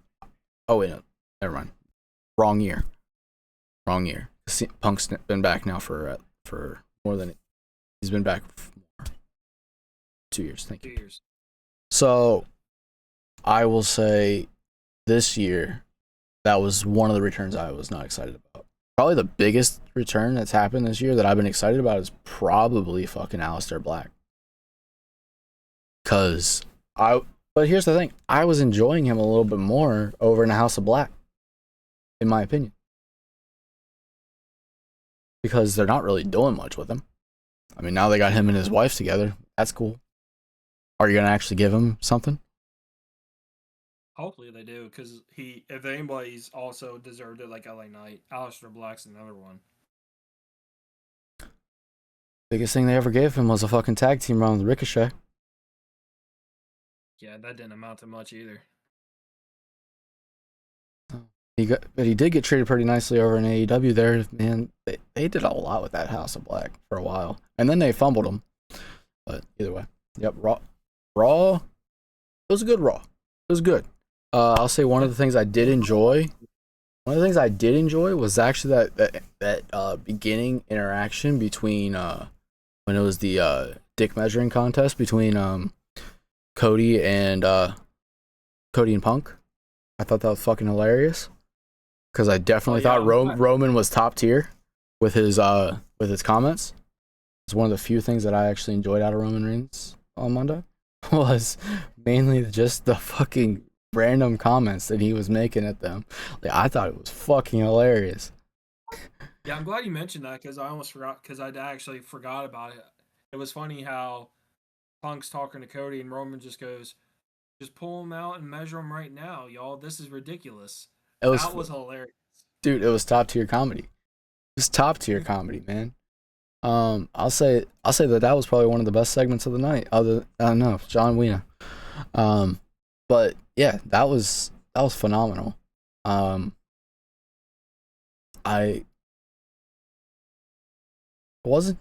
wait, no, never mind. Wrong year. Wrong year. Punk's been back now for more than he's been back for 2 years. Thank 2 you. years. So I will say this year that was one of the returns I was not excited about. Probably the biggest return that's happened this year that I've been excited about is probably fucking Aleister Black. But here's the thing, I was enjoying him a little bit more over in the House of Black, in my opinion. Because they're not really doing much with him. I mean, now they got him and his wife together. That's cool. Are you gonna actually give him something? Hopefully they do, because if anybody's also deserved it, like LA Knight, Aleister Black's another one. Biggest thing they ever gave him was a fucking tag team run with Ricochet. Yeah, that didn't amount to much either. But he did get treated pretty nicely over in AEW there, man. They did a lot with that House of Black for a while. And then they fumbled him. But either way. Yep, Raw. It was a good Raw. It was good. I'll say one of the things I did enjoy. One of the things I did enjoy was actually that beginning interaction between when it was the dick measuring contest between Cody and Punk. I thought that was fucking hilarious. Because I definitely thought Roman was top tier with his comments. It's one of the few things that I actually enjoyed out of Roman Reigns on Monday was mainly just the fucking random comments that he was making at them. Like, I thought it was fucking hilarious. Yeah, I'm glad you mentioned that, because I almost forgot, because I actually forgot about it. It was funny how Punk's talking to Cody and Roman just goes, just pull him out and measure him right now, y'all. This is ridiculous. That was hilarious. Dude, it was top tier comedy. It was top tier comedy, man. I'll say that was probably one of the best segments of the night. No, John Cena. But yeah, that was phenomenal. I It wasn't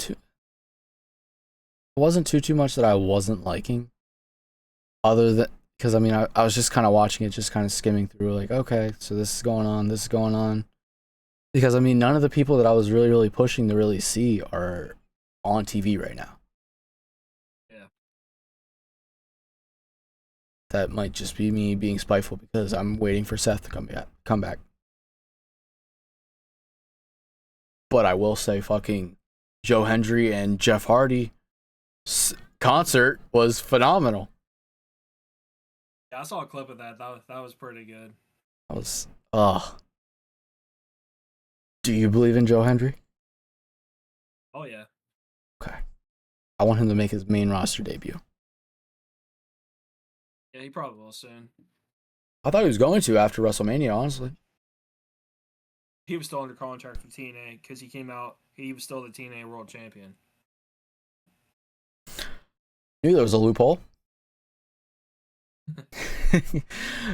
too much that I wasn't liking, other than because I mean I was just kind of watching it, just kind of skimming through, like, okay, so this is going on, this is going on. Because I mean, none of the people that I was really pushing to really see are on TV right now. Yeah. That might just be me being spiteful because I'm waiting for Seth to come back. But I will say, fucking Joe Hendry and Jeff Hardy concert was phenomenal. Yeah, I saw a clip of that. That was pretty good. I was, do you believe in Joe Hendry? Oh yeah. Okay. I want him to make his main roster debut. Yeah, he probably will soon. I thought he was going to after WrestleMania, honestly. He was still under contract with TNA because he came out. He was still the TNA World Champion. Knew there was a loophole.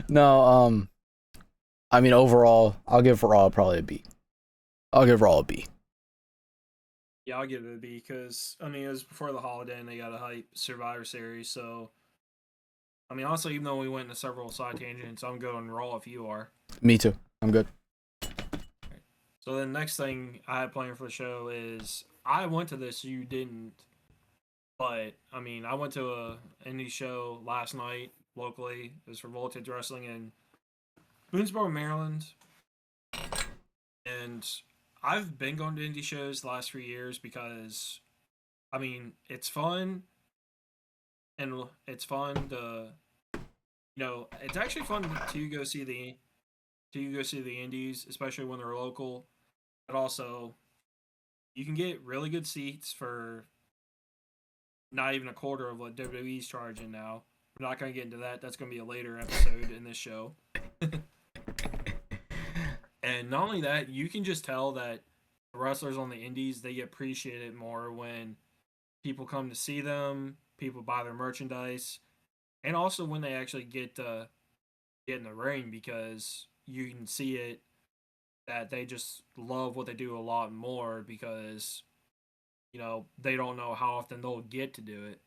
No, I mean, overall, I'll give Raw probably a B. I'll give Raw a B. Yeah, I'll give it a B because I mean it was before the holiday and they got a hype Survivor Series. So I mean honestly, even though we went into several side tangents, I'm going Raw if you are. Me too. I'm good. So the next thing I had planned for the show is I went to this, you didn't, but I mean I went to a indie show last night locally. It was for Voltage Wrestling in Boonesboro, Maryland, and I've been going to indie shows the last 3 years because I mean it's fun and it's fun to it's actually fun to go see the indies, especially when they're local. But also, you can get really good seats for not even a quarter of what WWE's charging now. We're not going to get into that. That's going to be a later episode in this show. And not only that, you can just tell that the wrestlers on the indies, they appreciate it more when people come to see them, people buy their merchandise, and also when they actually get in the ring because you can see it that they just love what they do a lot more because they don't know how often they'll get to do it.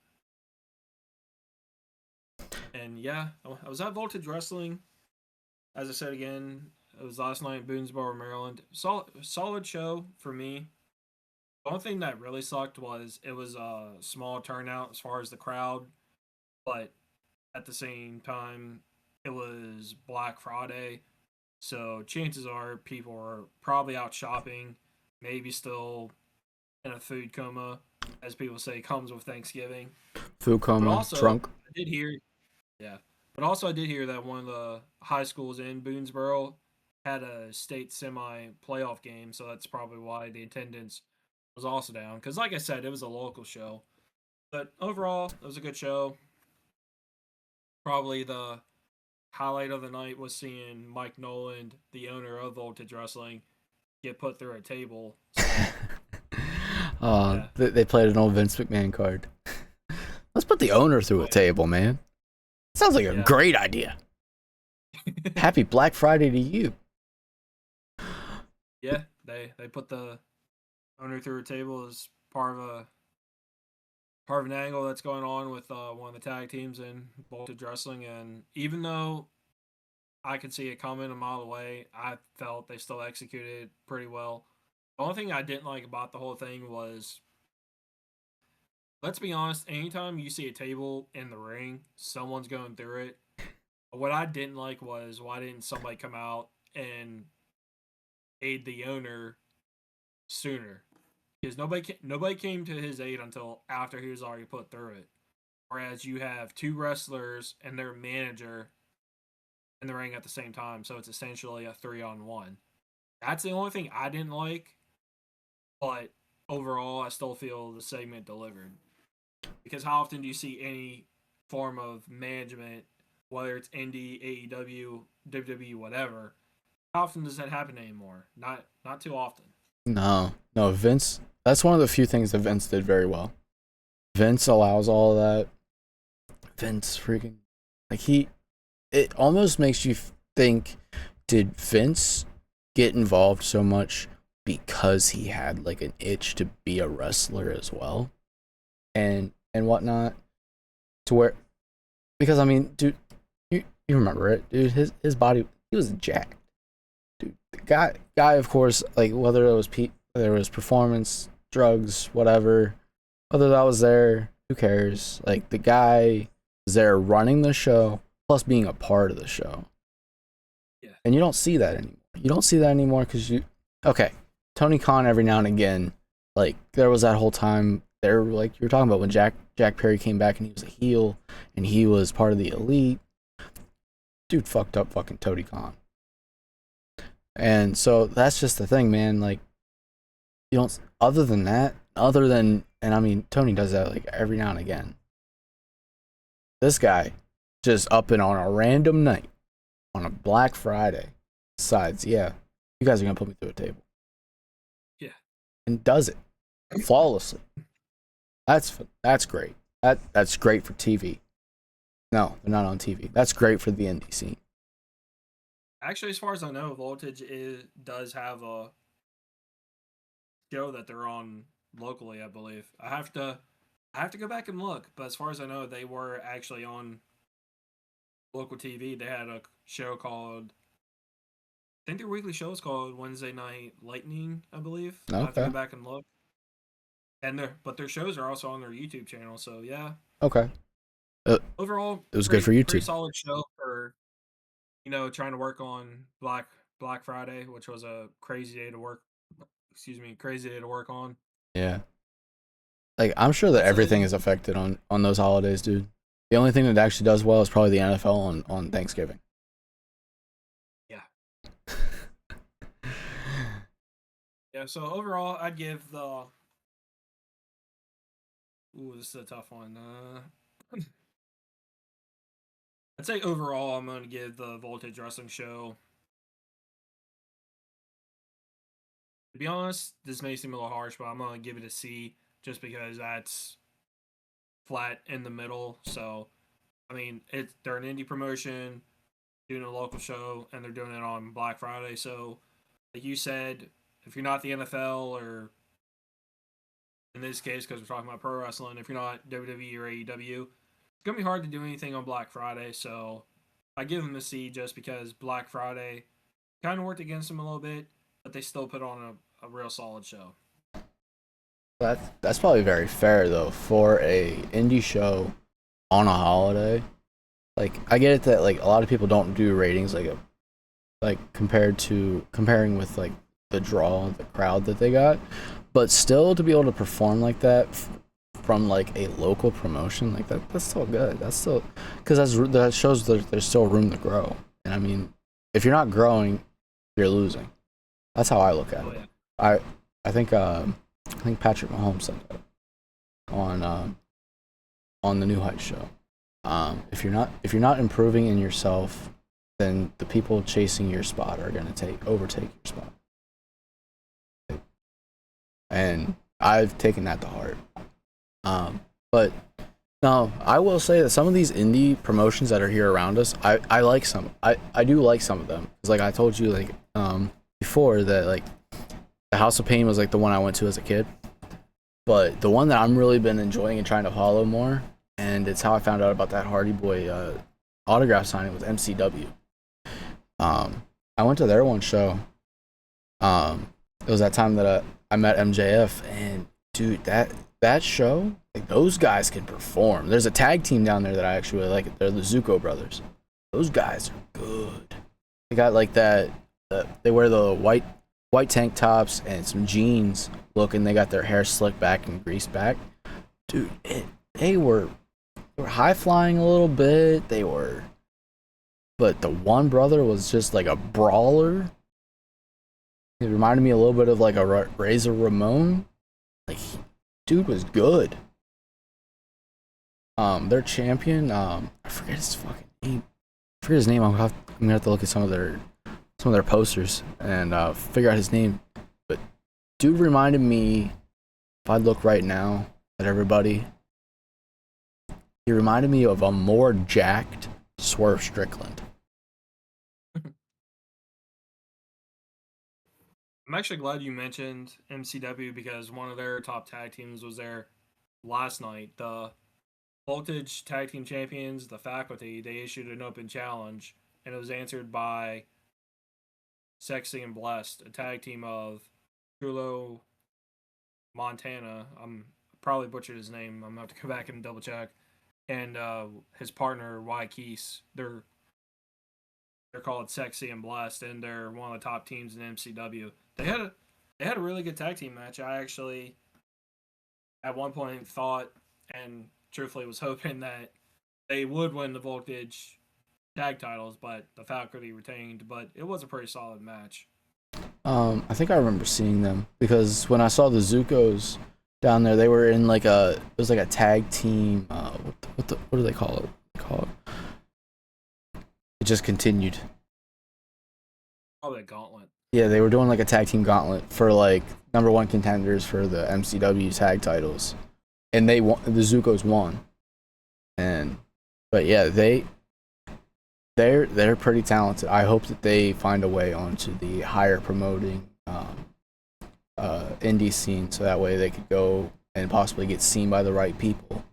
And yeah, I was at Voltage Wrestling. As I said again, it was last night in Boonesboro, Maryland. Solid show for me. The only thing that really sucked was it was a small turnout as far as the crowd, but at the same time, it was Black Friday, so chances are people are probably out shopping, maybe still in a food coma, as people say, comes with Thanksgiving. Food But coma, also, drunk. I did hear, yeah, but also I did hear that one of the high schools in Boonesboro had a state semi playoff game, so that's probably why the attendance was also down. Because, like I said, it was a local show. But overall, it was a good show. Probably the highlight of the night was seeing Mike Noland, the owner of Voltage Wrestling, get put through a table. So, yeah. They played an old Vince McMahon card. Let's put the owner through a table, man. Sounds like a great idea. Happy Black Friday to you. Yeah, they put the owner through a table as part of an angle that's going on with one of the tag teams in Voltage Wrestling, and even though I could see it coming a mile away, I felt they still executed pretty well. The only thing I didn't like about the whole thing was, let's be honest, anytime you see a table in the ring, someone's going through it. What I didn't like was, why didn't somebody come out and aid the owner sooner? Because nobody came to his aid until after he was already put through it. Whereas you have two wrestlers and their manager in the ring at the same time, so it's essentially a 3-on-1. That's the only thing I didn't like, but overall, I still feel the segment delivered. Because how often do you see any form of management, whether it's indie, AEW, WWE, whatever? How often does that happen anymore? Not too often. No, Vince. That's one of the few things that Vince did very well. Vince allows all of that. Vince freaking it almost makes you think, did Vince get involved so much because he had like an itch to be a wrestler as well, and whatnot, to where, because I mean, dude, you remember it, dude. His body, he was jacked, dude. The guy, of course, like whether it was whether it was performance, drugs, whatever, whether that was there, who cares? Like the guy was there running the show, plus being a part of the show. Yeah. And you don't see that anymore. You don't see that anymore because okay, Tony Khan every now and again, like there was that whole time there, like you were talking about when Jack Perry came back and he was a heel and he was part of the elite. Dude fucked up fucking Tony Khan. And so that's just the thing, man. Like, you don't, and I mean, Tony does that like every now and again. This guy just up and on a random night on a Black Friday decides, yeah, you guys are gonna put me through a table. Yeah. And does it flawlessly. That's great. That's great for TV. No, they're not on TV. That's great for the indie scene. Actually, as far as I know, Voltage does have a show that they're on locally, I believe. I have to go back and look, but as far as I know, they were actually on local TV. They had a show called, I think their weekly show is called Wednesday Night Lightning, I believe. I have to Okay. go back and look. And their shows are also on their YouTube channel, so yeah. Okay. Overall, It was good for pretty YouTube. solid show for, trying to work on Black Friday, which was a crazy day to work. Excuse me, crazy day to work on. Yeah. Like I'm sure that That's everything is affected on those holidays, dude. The only thing that actually does well is probably the NFL on Thanksgiving. Yeah. Yeah. So overall, I'd give the. Ooh, this is a tough one. I'd say overall, I'm going to give the Voltage Wrestling Show. To be honest, this may seem a little harsh, but I'm going to give it a C just because that's flat in the middle. So, I mean, they're an indie promotion doing a local show, and they're doing it on Black Friday. So, like you said, if you're not the NFL or in this case, because we're talking about pro wrestling, if you're not WWE or AEW, it's going to be hard to do anything on Black Friday. So, I give them a C just because Black Friday kind of worked against them a little bit, but they still put on a real solid show. That's probably very fair though for a indie show on a holiday. Like I get it that like a lot of people don't do ratings like comparing with like the draw, the crowd that they got, but still to be able to perform like that from like a local promotion like that's still good. That's still because that shows that there's still room to grow. And I mean, if you're not growing, you're losing. That's how I look at it. Yeah. I think Patrick Mahomes said that on the New Heights show. If you're not improving in yourself, then the people chasing your spot are gonna overtake your spot. And I've taken that to heart. But no, I will say that some of these indie promotions that are here around us, I like some. I do like some of them. Because like I told you like before that like the House of Pain was like the one I went to as a kid. But the one that I'm really been enjoying and trying to follow more, and it's how I found out about that Hardy Boy autograph signing with MCW. I went to their one show. It was that time that I met MJF, and dude, that show, like those guys can perform. There's a tag team down there that I actually really like. They're the Zuko brothers. Those guys are good. They got like that. They wear the white tank tops and some jeans look, and they got their hair slicked back and greased back. Dude, they were high flying a little bit. But the one brother was just like a brawler. It reminded me a little bit of like a Razor Ramon. Like, dude was good. Their champion, I forget his fucking name. I forget his name. I'm gonna have to look at some of their posters and figure out his name. But dude reminded me, if I look right now at everybody, he reminded me of a more jacked Swerve Strickland. I'm actually glad you mentioned MCW because one of their top tag teams was there last night. The Voltage Tag Team Champions, the Faculty, they issued an open challenge, and it was answered by Sexy and Blessed, a tag team of Trulo Montana. I'm probably butchered his name. I'm gonna have to go back and double check. And his partner Y Keese. They're called Sexy and Blessed, and they're one of the top teams in MCW. They had a really good tag team match. I actually at one point thought and truthfully was hoping that they would win the Voltage tag titles, but the Faculty retained. But it was a pretty solid match. I think I remember seeing them because when I saw the Zuko's down there, they were in like it was like a tag team. What do they call it? It just continued. Probably a gauntlet. Yeah, they were doing like a tag team gauntlet for like number one contenders for the MCW tag titles, and they won. The Zuko's won, and but yeah, they're pretty talented. I hope that they find a way onto the higher promoting indie scene, so that way they could go and possibly get seen by the right people,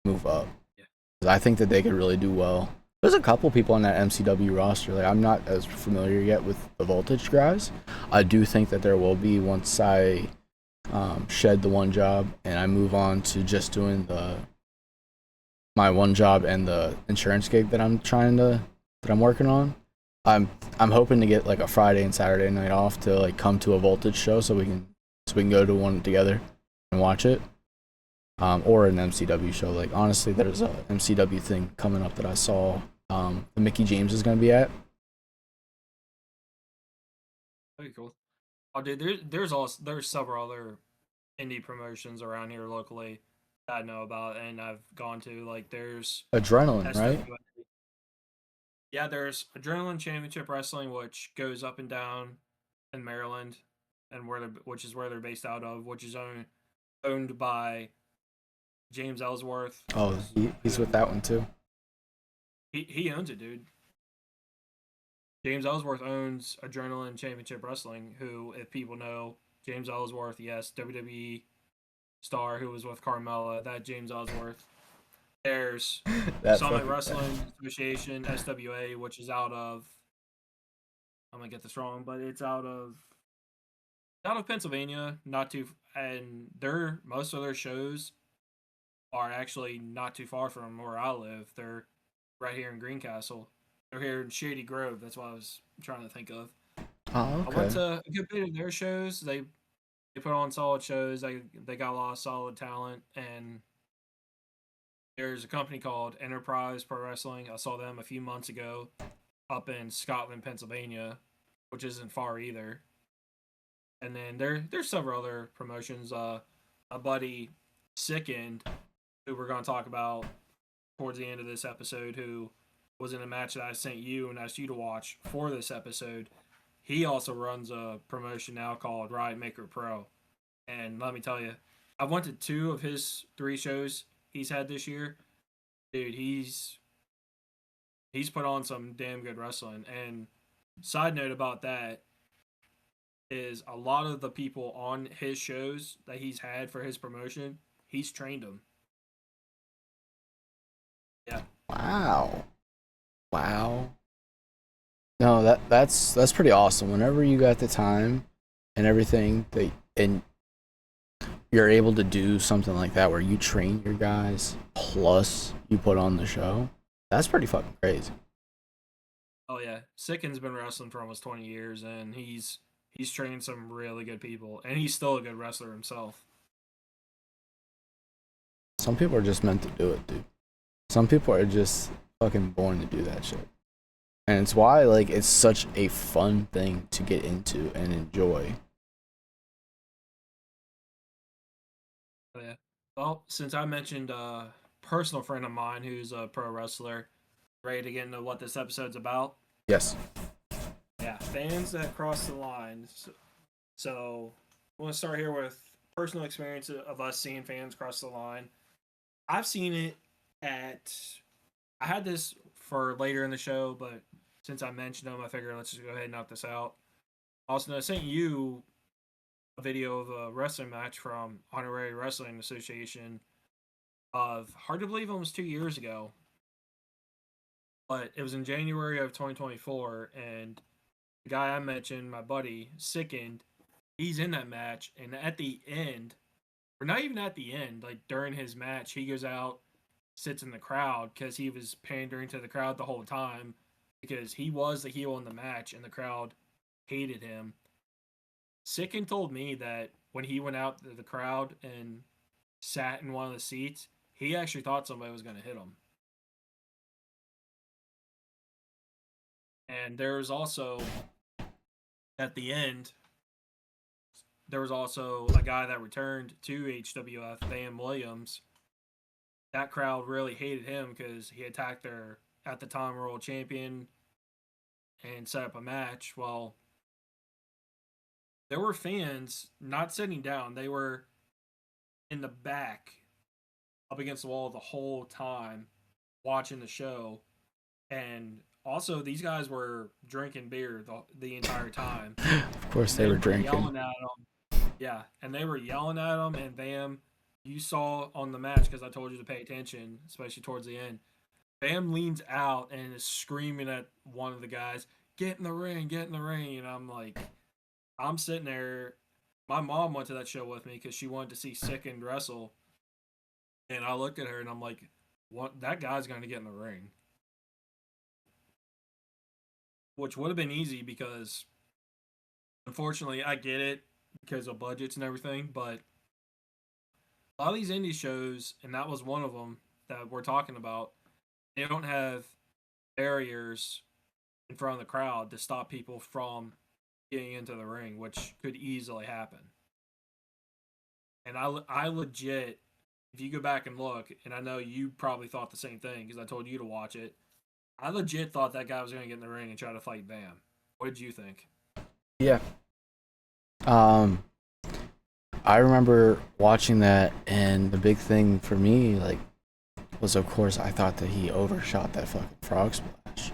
move up. Yeah. 'Cause I think that they could really do well. There's a couple people on that MCW roster. Like I'm not as familiar yet with the Voltage guys. I do think that there will be once I shed the one job and I move on to just doing my one job and the insurance gig that I'm working on. I'm hoping to get like a Friday and Saturday night off to like come to a Voltage show so we can go to one together and watch it. Or an MCW show. Like honestly, there's a MCW thing coming up that I saw. The Mickey James is gonna be at. Very cool. Oh, dude, there's several other indie promotions around here locally that I know about and I've gone to. Like there's Adrenaline, right? SWA. Yeah, there's Adrenaline Championship Wrestling, which goes up and down in Maryland, and which is where they're based out of, which is owned by James Ellsworth. Oh, he's with Who that one too. he owns it, dude. James Ellsworth owns Adrenaline Championship Wrestling. Who, if people know, James Ellsworth, yes, WWE star who was with Carmella. That James Ellsworth. There's That Summit fucking Wrestling Association (SWA), which is out of I'm gonna get this wrong, but it's out of Pennsylvania, not too, and their most of their shows are actually not too far from where I live. They're right here in Greencastle. They're here in Shady Grove. That's what I was trying to think of. Oh, I went okay. to a good bit of their shows. They put on solid shows. They got a lot of solid talent, and there's a company called Enterprise Pro Wrestling. I saw them a few months ago up in Scotland, Pennsylvania, which isn't far either. And then there's several other promotions. A buddy Sickened, who we're going to talk about towards the end of this episode, who was in a match that I sent you and asked you to watch for this episode. He also runs a promotion now called Riot Maker Pro. And let me tell you, I've went to two of his three shows he's had this year. Dude, he's put on some damn good wrestling. And side note about that is a lot of the people on his shows that he's had for his promotion, he's trained them. Yeah. Wow. Wow. No, that's pretty awesome. Whenever you got the time and everything that and you're able to do something like that where you train your guys plus you put on the show, that's pretty fucking crazy. Oh yeah. Sicken's been wrestling for almost 20 years and he's trained some really good people and he's still a good wrestler himself. Some people are just meant to do it, dude. Some people are just fucking born to do that shit. And it's why like it's such a fun thing to get into and enjoy. Oh yeah. Well, since I mentioned a personal friend of mine who's a pro wrestler, ready to get into what this episode's about? Yes. Yeah, fans that cross the line. So I want to start here with personal experience of us seeing fans cross the line. I've seen it at. I had this for later in the show, but since I mentioned them, I figured let's just go ahead and knock this out. Also, I sent you a video of a wrestling match from Honorary Wrestling Association of, hard to believe, almost 2 years ago, but it was in January of 2024, and the guy I mentioned, my buddy, Sickened, he's in that match, and at the end, or not even at the end, like during his match, he goes out, sits in the crowd because he was pandering to the crowd the whole time because he was the heel in the match and the crowd hated him. Sicken told me that when he went out to the crowd and sat in one of the seats, he actually thought somebody was going to hit him. And there was also, at the end, there was also a guy that returned to HWF, Van Williams. That crowd really hated him because he attacked their, at the time, world champion and set up a match. Well, there were fans not sitting down. They were in the back up against the wall the whole time watching the show. And also, these guys were drinking beer the entire time. Of course, And they they were were drinking. yelling at him. Yeah, and they were yelling at him. And Bam, you saw on the match, because I told you to pay attention, especially towards the end. Bam leans out and is screaming at one of the guys, "Get in the ring, get in the ring." And I'm like, I'm sitting there. My mom went to that show with me because she wanted to see Sickened wrestle. And I looked at her and I'm like, what? That guy's going to get in the ring. Which would have been easy because, unfortunately, I get it because of budgets and everything. But a lot of these indie shows, and that was one of them that we're talking about, they don't have barriers in front of the crowd to stop people from getting into the ring, which could easily happen. And I legit, if you go back and look, and I know you probably thought the same thing because I told you to watch it, I legit thought that guy was going to get in the ring and try to fight Bam. What did you think? Yeah. I remember watching that, and the big thing for me, like, was of course I thought that he overshot that fucking frog splash,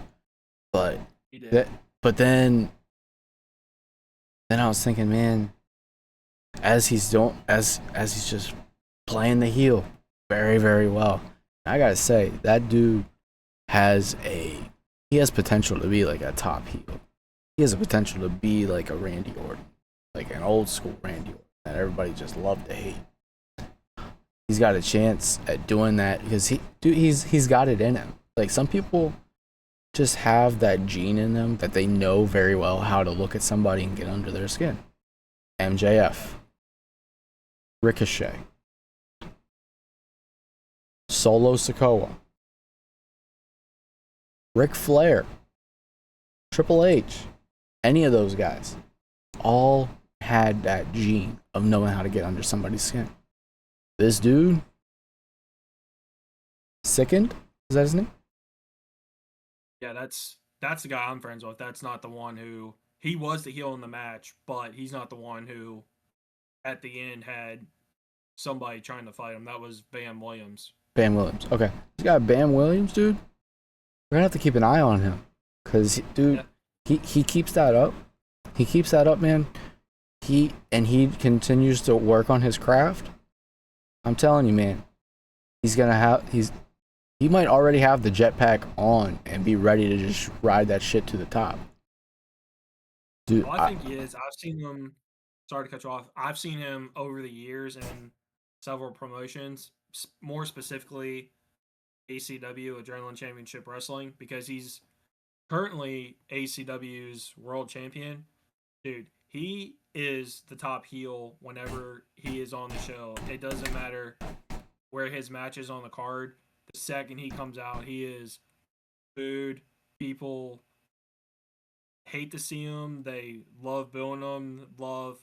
but He did. but then I was thinking, man, as he's just playing the heel very, very well. I gotta say, that dude he has potential to be like a top heel. He has a potential to be like a Randy Orton, like an old school Randy Orton that everybody just loved to hate. He's got a chance at doing that because he's got it in him. Like, some people just have that gene in them that they know very well how to look at somebody and get under their skin. MJF, Ricochet, Solo Sikoa, Ric Flair, Triple H, any of those guys, all had that gene of knowing how to get under somebody's skin. This dude, Sickened, is that his name? Yeah, that's the guy I'm friends with. That's not the one who, he was the heel in the match, but he's not the one who at the end had somebody trying to fight him. That was Bam Williams. Bam Williams. Okay. You got Bam Williams, dude. We're gonna have to keep an eye on him. Cause dude, he keeps that up. He keeps that up, man. He continues to work on his craft. I'm telling you, man. He might already have the jetpack on and be ready to just ride that shit to the top. Dude, Well, I think he is. I've seen him. Sorry to cut you off. I've seen him over the years in several promotions, more specifically ACW, Adrenaline Championship Wrestling, because he's currently ACW's world champion. Dude, he is the top heel whenever he is on the show. It doesn't matter where his match is on the card. The second he comes out, he is booed. People hate to see him. They love booing him, love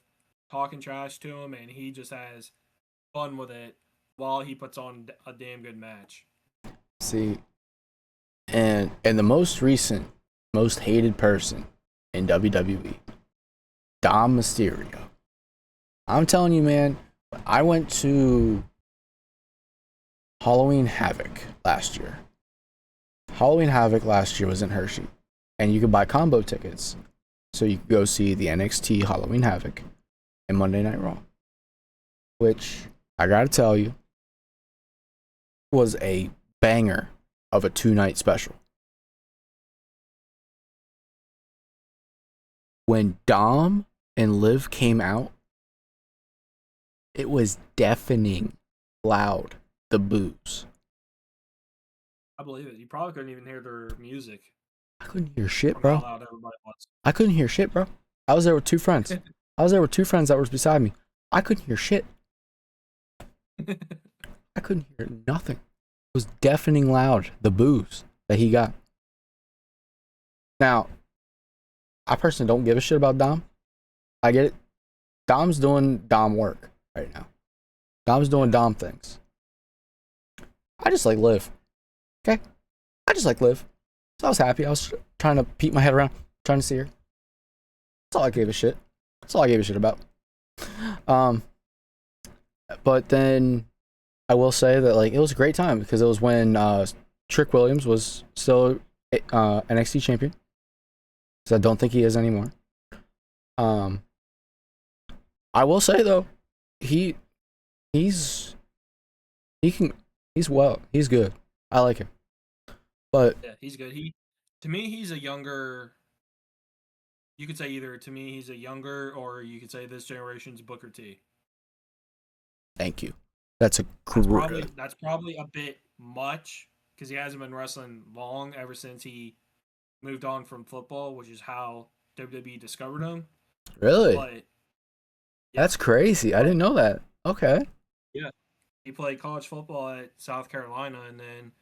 talking trash to him, and he just has fun with it while he puts on a damn good match. see, and the most recent, most hated person in WWE, Dom Mysterio. I'm telling you, man, I went to Halloween Havoc last year. Halloween Havoc last year was in Hershey, and you could buy combo tickets. So you could go see the NXT Halloween Havoc, and Monday Night Raw, which I gotta tell you was a banger of a 2 night special. When Dom and Liv came out, it was deafening loud. The boos. I believe it. You probably couldn't even hear their music I couldn't hear shit, from how bro. loud everybody was. I couldn't hear shit, bro. I was there with two friends. I was there with two friends that were beside me. I couldn't hear shit. I couldn't hear nothing. It was deafening loud. The boos that he got. Now, I personally don't give a shit about Dom. I get it. Dom's doing Dom work right now. Dom's doing Dom things. I just like Liv. Okay? I just like Liv. So I was happy. I was trying to peek my head around, trying to see her. That's all I gave a shit. That's all I gave a shit about. But then I will say that like it was a great time because it was when Trick Williams was still NXT champion. So I don't think he is anymore. I will say though, he's he's good. I like him. But Yeah, he's good. To me, he's a younger. You could say either to me he's a younger, or you could say this generation's Booker T. thank you. That's a That's probably a bit much because he hasn't been wrestling long ever since he moved on from football, which is how WWE discovered him. really. But yeah, That's crazy. I but didn't know that. Okay. yeah, he played college football at South Carolina, and then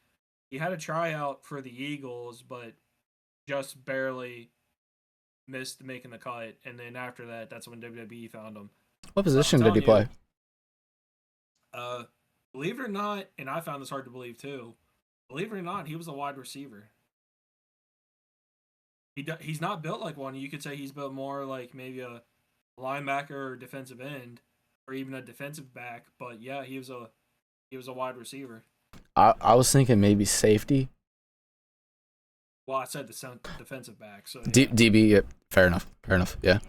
he had a tryout for the Eagles, but just barely missed making the cut. And then after that, that's when WWE found him. What But I'm position did he telling play? you, uh, believe it or not, and I found this hard to believe too. Believe it or not, he was a wide receiver. He's not built like one. You could say he's built more like maybe a linebacker or defensive end, or even a defensive back. But yeah, he was a wide receiver. I was thinking maybe safety. Well, I said the defensive back. So D- yeah, DB. Yeah, fair enough. Fair enough. Yeah.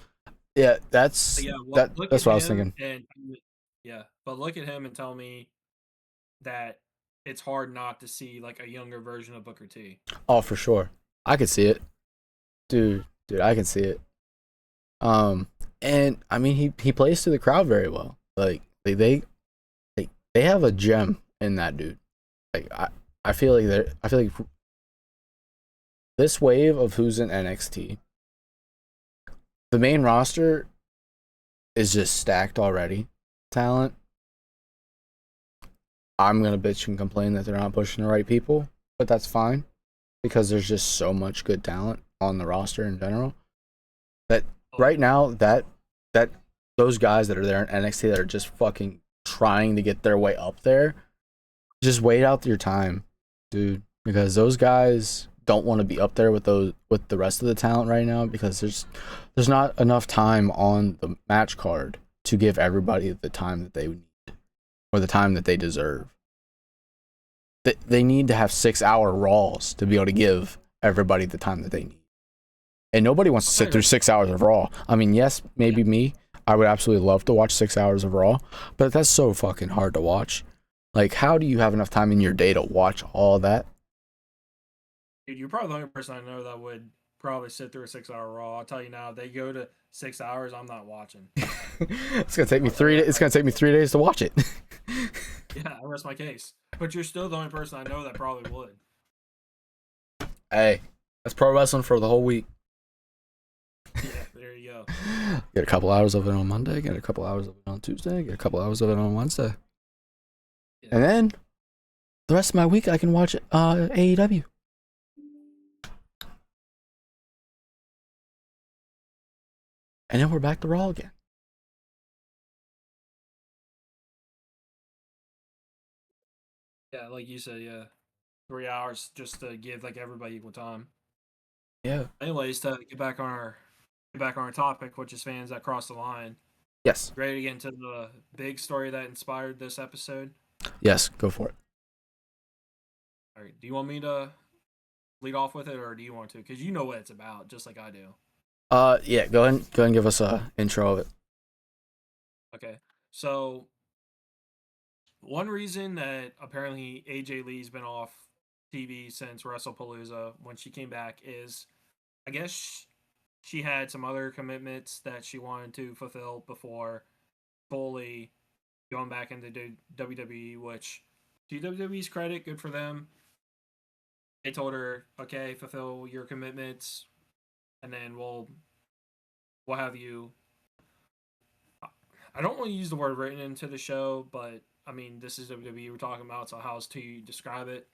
Yeah. but yeah. Look That's at what I was him thinking. and yeah, but look at him and tell me that it's hard not to see like a younger version of Booker T. Oh, for sure. I could see it, dude. I can see it. Um, and I mean he plays to the crowd very well. Like they have a gem in that dude. Like I feel like this wave of who's in NXT, the main roster is just stacked already. Talent. I'm gonna bitch and complain that they're not pushing the right people, but that's fine because there's just so much good talent on the roster in general. That Oh right yeah, now that those guys that are there in NXT that are just fucking trying to get their way up there, just wait out your time, dude, because those guys don't want to be up there with the rest of the talent right now because there's not enough time on the match card to give everybody the time that they need or the time that they deserve. They need to have 6 hour Raws to be able to give everybody the time that they need. And nobody wants to I'll tell sit you through right. 6 hours of Raw. I mean, yes, Yeah, maybe me. I would absolutely love to watch 6 hours of Raw, but that's so fucking hard to watch. Like, how do you have enough time in your day to watch all that? dude, you're probably the only person I know that would probably sit through a 6 hour Raw. I'll tell you now, they go to 6 hours. I'm not watching. It's gonna take me I'll tell you three. that It's right gonna take me 3 days to watch it. Yeah, I rest my case. But you're still the only person I know that probably would. Hey, that's pro wrestling for the whole week. Yeah, there you go. Get a couple hours of it on Monday. Get a couple hours of it on Tuesday. Get a couple hours of it on Wednesday, Yeah. and then the rest of my week I can watch AEW. And then we're back to Raw again. Yeah, like you said, yeah. 3 hours just to give like everybody equal time. Yeah. Anyways, to get back on our topic, which is fans that cross the line. Yes. Ready to get into the big story that inspired this episode? Yes. Go for it. All right. Do you want me to lead off with it, or do you want to? Because you know what it's about, just like I do. Yeah. Go ahead and give us a intro of it. Okay. So one reason that apparently AJ Lee's been off TV since WrestlePalooza when she came back is, I guess she had some other commitments that she wanted to fulfill before fully going back into WWE, which to WWE's credit, good for them. They told her, okay, fulfill your commitments, and then we'll have you. I don't want to use the word written into the show, but I mean this is WWE we're talking about, so how else to describe it?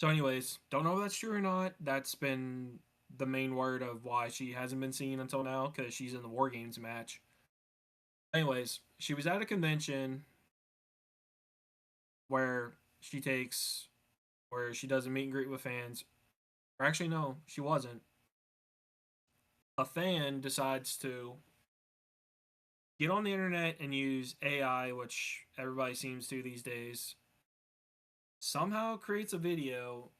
So, anyways, don't know if that's true or not. That's been the main word of why she hasn't been seen until now because she's in the War Games match. Anyways, she was at a convention where she takes where she does a meet and greet with fans. Or actually, no, she wasn't. A fan decides to get on the internet and use AI, which everybody seems to these days. Somehow creates a video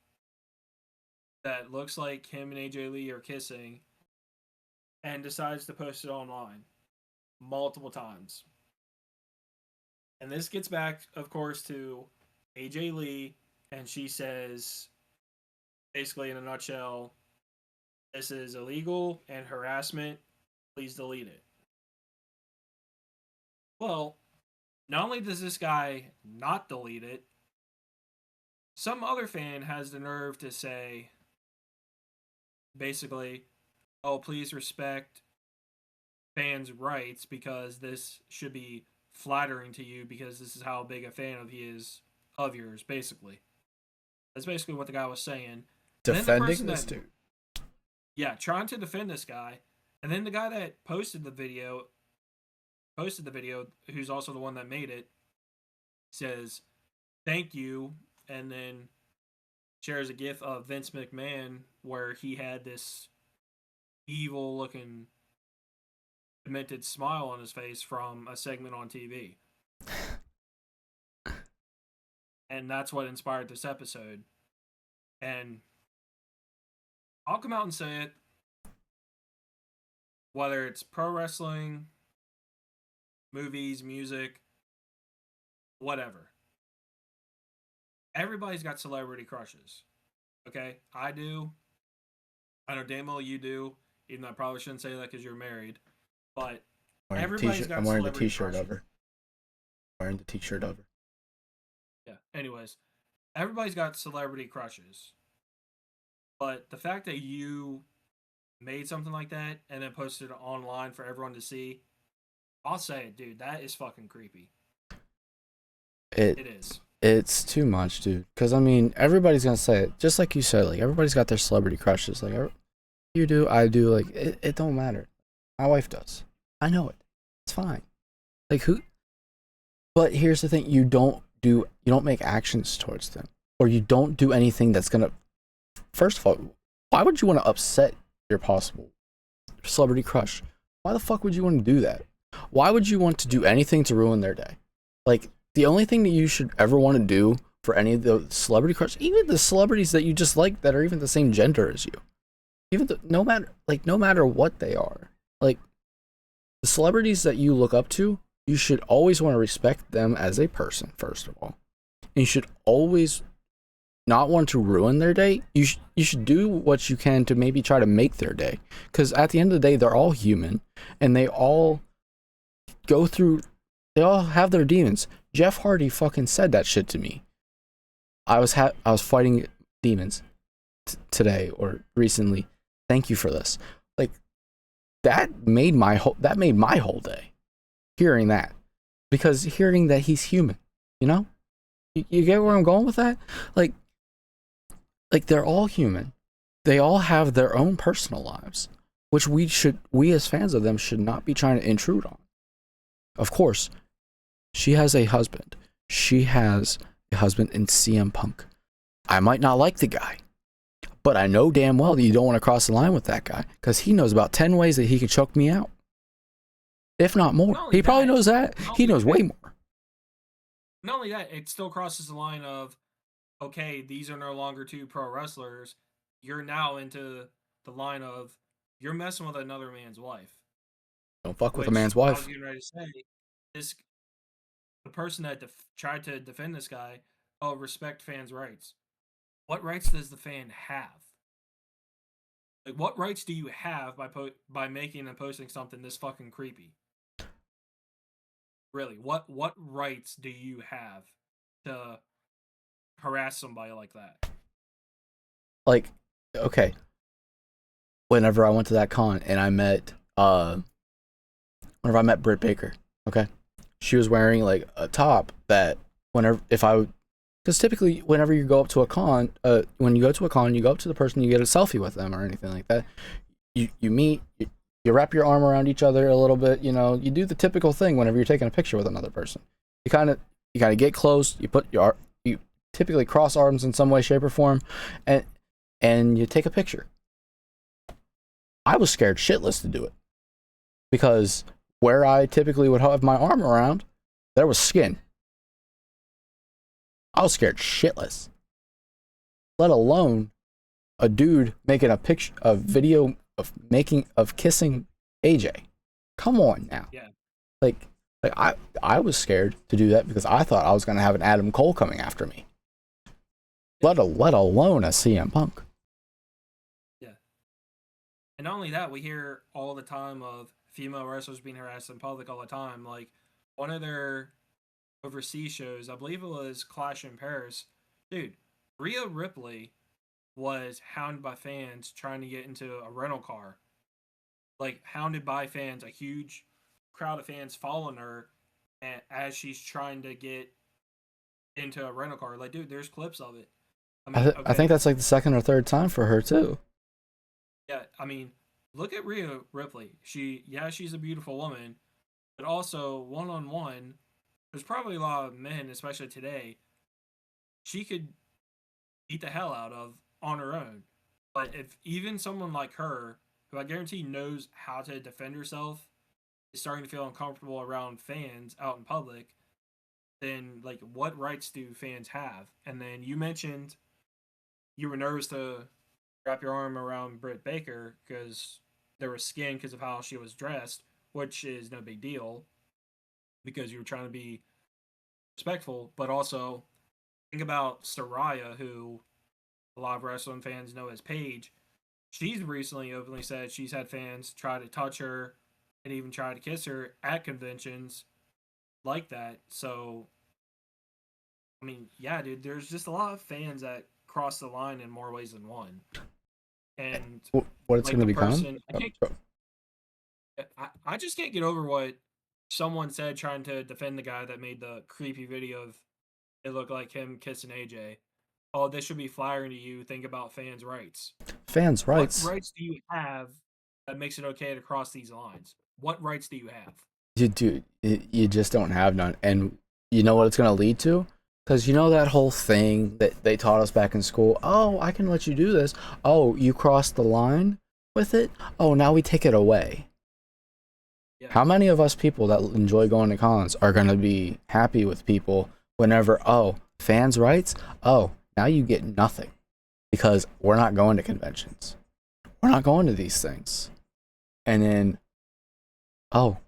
that looks like him and AJ Lee are kissing and decides to post it online multiple times. And this gets back, of course, to AJ Lee, and she says, basically in a nutshell, this is illegal and harassment. Please delete it. Well, not only does this guy not delete it, some other fan has the nerve to say, basically, oh, please respect fans' rights because this should be flattering to you because this is how big a fan of he is of yours, basically. That's basically what the guy was saying. And then the Defending person this that, dude. yeah, trying to defend this guy, and then the guy that posted the video, who's also the one that made it, says, thank you, and then shares a gif of Vince McMahon where he had this evil looking demented smile on his face from a segment on TV. And that's what inspired this episode. And I'll come out and say it, whether it's pro wrestling, movies, music, whatever. Everybody's got celebrity crushes. Okay? I do. I know damn well you do, even though I probably shouldn't say that because you're married. But Wearing the everybody's t-shirt. got I'm wearing the celebrity t-shirt crushes. of her. Wearing the t-shirt of her. Yeah. Anyways, everybody's got celebrity crushes. But the fact that you made something like that and then posted it online for everyone to see, I'll say it, dude. That is fucking creepy. It It is. it's too much, dude. Because I mean, everybody's gonna say it, just like you said. Like everybody's got their celebrity crushes. Like you do, I do. Like it don't matter. My wife does. I know it. It's fine. Like who? But here's the thing: you don't make actions towards them, or you don't do anything that's gonna. First of all, why would you want to upset your possible celebrity crush? Why the fuck would you want to do that? Why would you want to do anything to ruin their day? Like the only thing that you should ever want to do for any of the celebrity crush, even the celebrities that you just like that are even the same gender as you, no matter what they are, like the celebrities that you look up to, you should always want to respect them as a person first of all. And you should always not want to ruin their day. You should do what you can to maybe try to make their day, because at the end of the day, they're all human, and go through they all have their demons. Jeff Hardy fucking said that shit to me. I was fighting demons today or recently. Thank you for this. Like that made my whole day. Hearing that, because hearing that he's human, you know, you get where I'm going with that. Like they're all human. They all have their own personal lives, which we as fans of them should not be trying to intrude on. Of course, she has a husband. She has a husband in CM Punk. I might not like the guy, but I know damn well that you don't want to cross the line with that guy because he knows about 10 ways that he can choke me out. If not more. Not only He probably that, knows that. He knows way more. not only that, it still crosses the line of, okay, these are no longer two pro wrestlers. You're now into the line of you're messing with another man's wife. Don't fuck with a Which man's I was wife. getting ready to say, this the person that tried to defend this guy, oh, respect fans' rights. What rights does the fan have? Like, what rights do you have by making and posting something this fucking creepy? Really, what rights do you have to harass somebody like that? Like, okay, whenever I went to that con and I met whenever I met Britt Baker, okay, she was wearing like a top that whenever if I because typically whenever you go up to a con, when you go to a con, you go up to the person, you get a selfie with them or anything like that. You meet, you wrap your arm around each other a little bit, you know, you do the typical thing whenever you're taking a picture with another person. You kind of get close, you typically cross arms in some way, shape, or form, and you take a picture. I was scared shitless to do it because where I typically would have my arm around, there was skin. I was scared shitless. Let alone a dude making a video of kissing AJ. Come on now. Yeah. Like I was scared to do that because I thought I was gonna have an Adam Cole coming after me. Let alone a CM Punk. Yeah. And not only that, we hear all the time of female wrestlers being harassed in public all the time. Like, one of their overseas shows, I believe it was Clash in Paris. Dude, Rhea Ripley was hounded by fans trying to get into a rental car. Like, hounded by fans, a huge crowd of fans following her as she's trying to get into a rental car. Like, dude, there's clips of it. I mean, I think okay, that's like the second or third time for her too. yeah, I mean, look at Rhea Ripley. She's a beautiful woman, but also one on one, there's probably a lot of men, especially today, she could beat the hell out of on her own. But if even someone like her, who I guarantee knows how to defend herself, is starting to feel uncomfortable around fans out in public, then like what rights do fans have? And then you mentioned you were nervous to wrap your arm around Britt Baker because there was skin because of how she was dressed, which is no big deal because you were trying to be respectful. But also think about Soraya, who a lot of wrestling fans know as Paige. She's recently openly said she's had fans try to touch her and even try to kiss her at conventions like that. So, I mean, yeah, dude, there's just a lot of fans that cross the line in more ways than one. And What it's like gonna the become? person, I just can't get over what someone said trying to defend the guy that made the creepy video of it looked like him kissing AJ. Oh, this should be flattering to you. Think about fans' rights. Fans' What rights. rights do you have that makes it okay to cross these lines? What rights do you have? You just don't have none, and you know what it's gonna lead to? Because you know that whole thing that they taught us back in school. Oh, I can let you do this. Oh, you crossed the line with it. Oh, now we take it away. Yeah, How many of us people that enjoy going to cons are gonna be happy with people whenever fans' rights? Oh, now you get nothing because we're not going to conventions. We're not going to these things, and then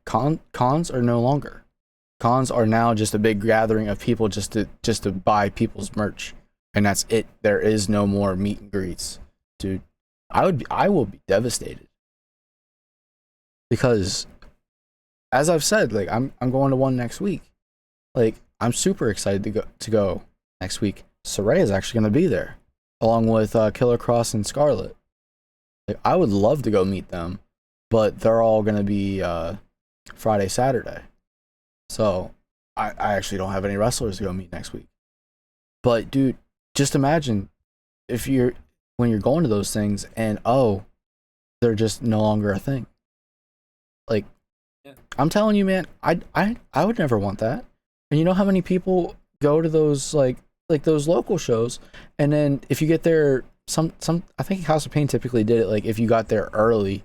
cons are no longer. Cons are now just a big gathering of people just to buy people's merch, and that's it. There is no more meet and greets, dude. I will be devastated because, as I've said, like I'm going to one next week. Like I'm super excited to go next week. Saray is actually going to be there, along with Killer Cross and Scarlet. Like, I would love to go meet them, but they're all going to be Friday, Saturday. So I actually don't have any wrestlers to go meet next week. But dude, just imagine if when you're going to those things and they're just no longer a thing. Like yeah, I'm telling you, man, I would never want that. And you know how many people go to those like those local shows, and then if you get there, some I think House of Pain typically did it. Like if you got there early,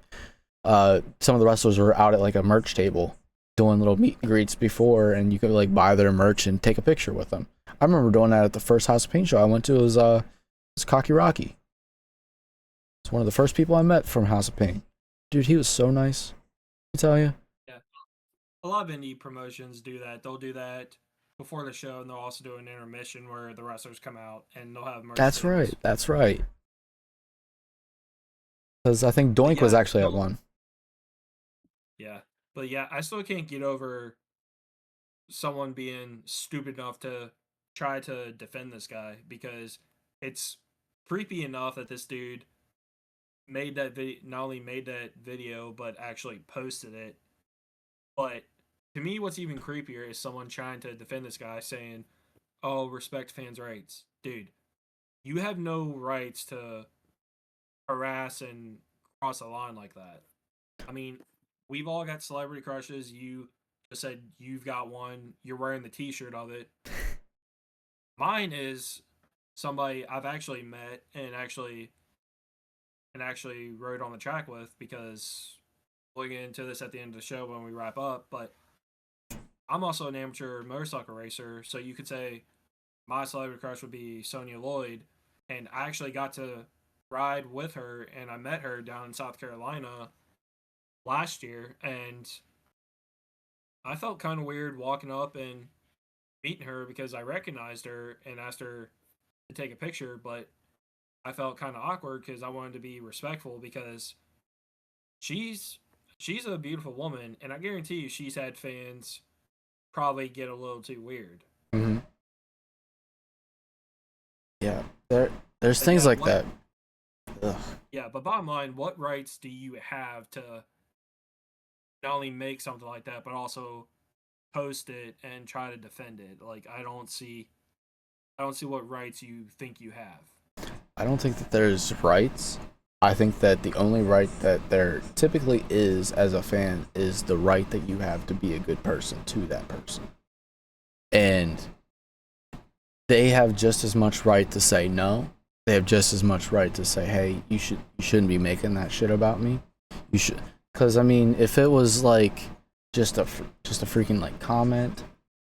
some of the wrestlers were out at like a merch table doing little meet and greets before, and you could like buy their merch and take a picture with them. I remember doing that at the first House of Pain show I went to. It was Cocky Rocky. It's one of the first people I met from House of Pain. Dude, he was so nice. I tell you, a lot of indie promotions do that. They'll do that before the show, and they'll also do an intermission where the wrestlers come out and they'll have merch That's right. tables. That's right. Because I think But Doink was yeah, actually at still, one. yeah, but yeah, I still can't get over someone being stupid enough to try to defend this guy because it's creepy enough that this dude made that video, not only made that video but actually posted it. But to me, what's even creepier is someone trying to defend this guy saying, "Oh, respect fans' rights, dude. You have no rights to harass and cross a line like that." I mean, we've all got celebrity crushes. You just said you've got one. You're wearing the T-shirt of it. Mine is somebody I've actually met and actually rode on the track with because we'll get into this at the end of the show when we wrap up. But I'm also an amateur motorcycle racer, so you could say my celebrity crush would be Sonia Lloyd, and I actually got to ride with her, and I met her down in South Carolina last year, and I felt kind of weird walking up and meeting her because I recognized her and asked her to take a picture, but I felt kind of awkward because I wanted to be respectful because she's she's a beautiful woman, and I guarantee you she's had fans probably get a little too weird. Hmm. Yeah, there's But things yeah, like that. Ugh. but bottom line, what rights do you have to not only make something like that, but also post it and try to defend it? Like I don't see what rights you think you have. I don't think that there's rights. I think that the only right that there typically is as a fan is the right that you have to be a good person to that person. And they have just as much right to say no. They have just as much right to say, "Hey, you shouldn't be making that shit about me." You should, because I mean, if it was like just a freaking like comment,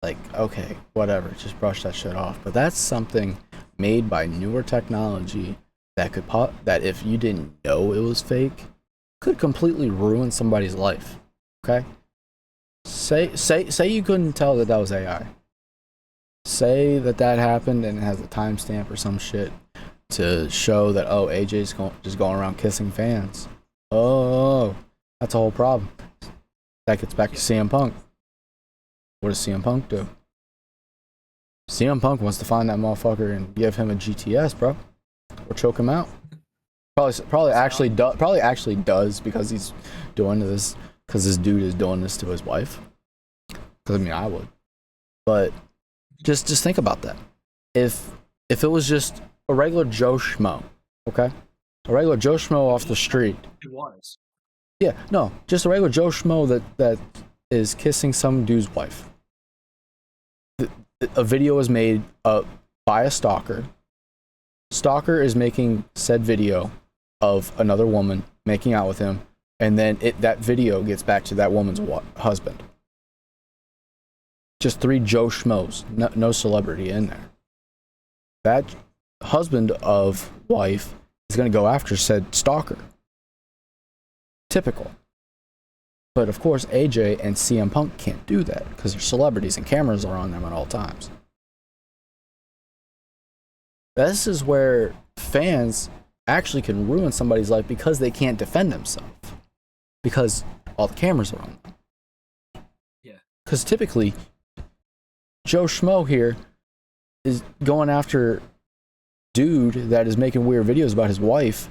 like okay, whatever, just brush that shit off. But that's something made by newer technology that that if you didn't know it was fake, could completely ruin somebody's life. Okay, say you couldn't tell that that was AI. Say that that happened and it has a timestamp or some shit to show that oh just going around kissing fans. Oh, that's a whole problem. That gets back to Yeah, CM Punk. What does CM Punk do? CM Punk wants to find that motherfucker and give him a GTS, bro, or choke him out. Probably actually does because he's doing this because this dude is doing this to his wife. Because I mean, I would, but just think about that. If if it was just a regular Joe Schmo, okay, a regular Joe Schmo off the street, it was. yeah, no, just a regular Joe Schmo that is kissing some dude's wife. A video is made by a stalker. Stalker is making said video of another woman making out with him, and then that video gets back to that woman's husband. Just three Joe Schmoes, no celebrity in there. That husband of wife is going to go after said stalker. Typical. But of course, AJ and CM Punk can't do that because they're celebrities and cameras are on them at all times. This is where fans actually can ruin somebody's life because they can't defend themselves because all the cameras are on them. Yeah. Because typically, Joe Schmo here is going after dude that is making weird videos about his wife.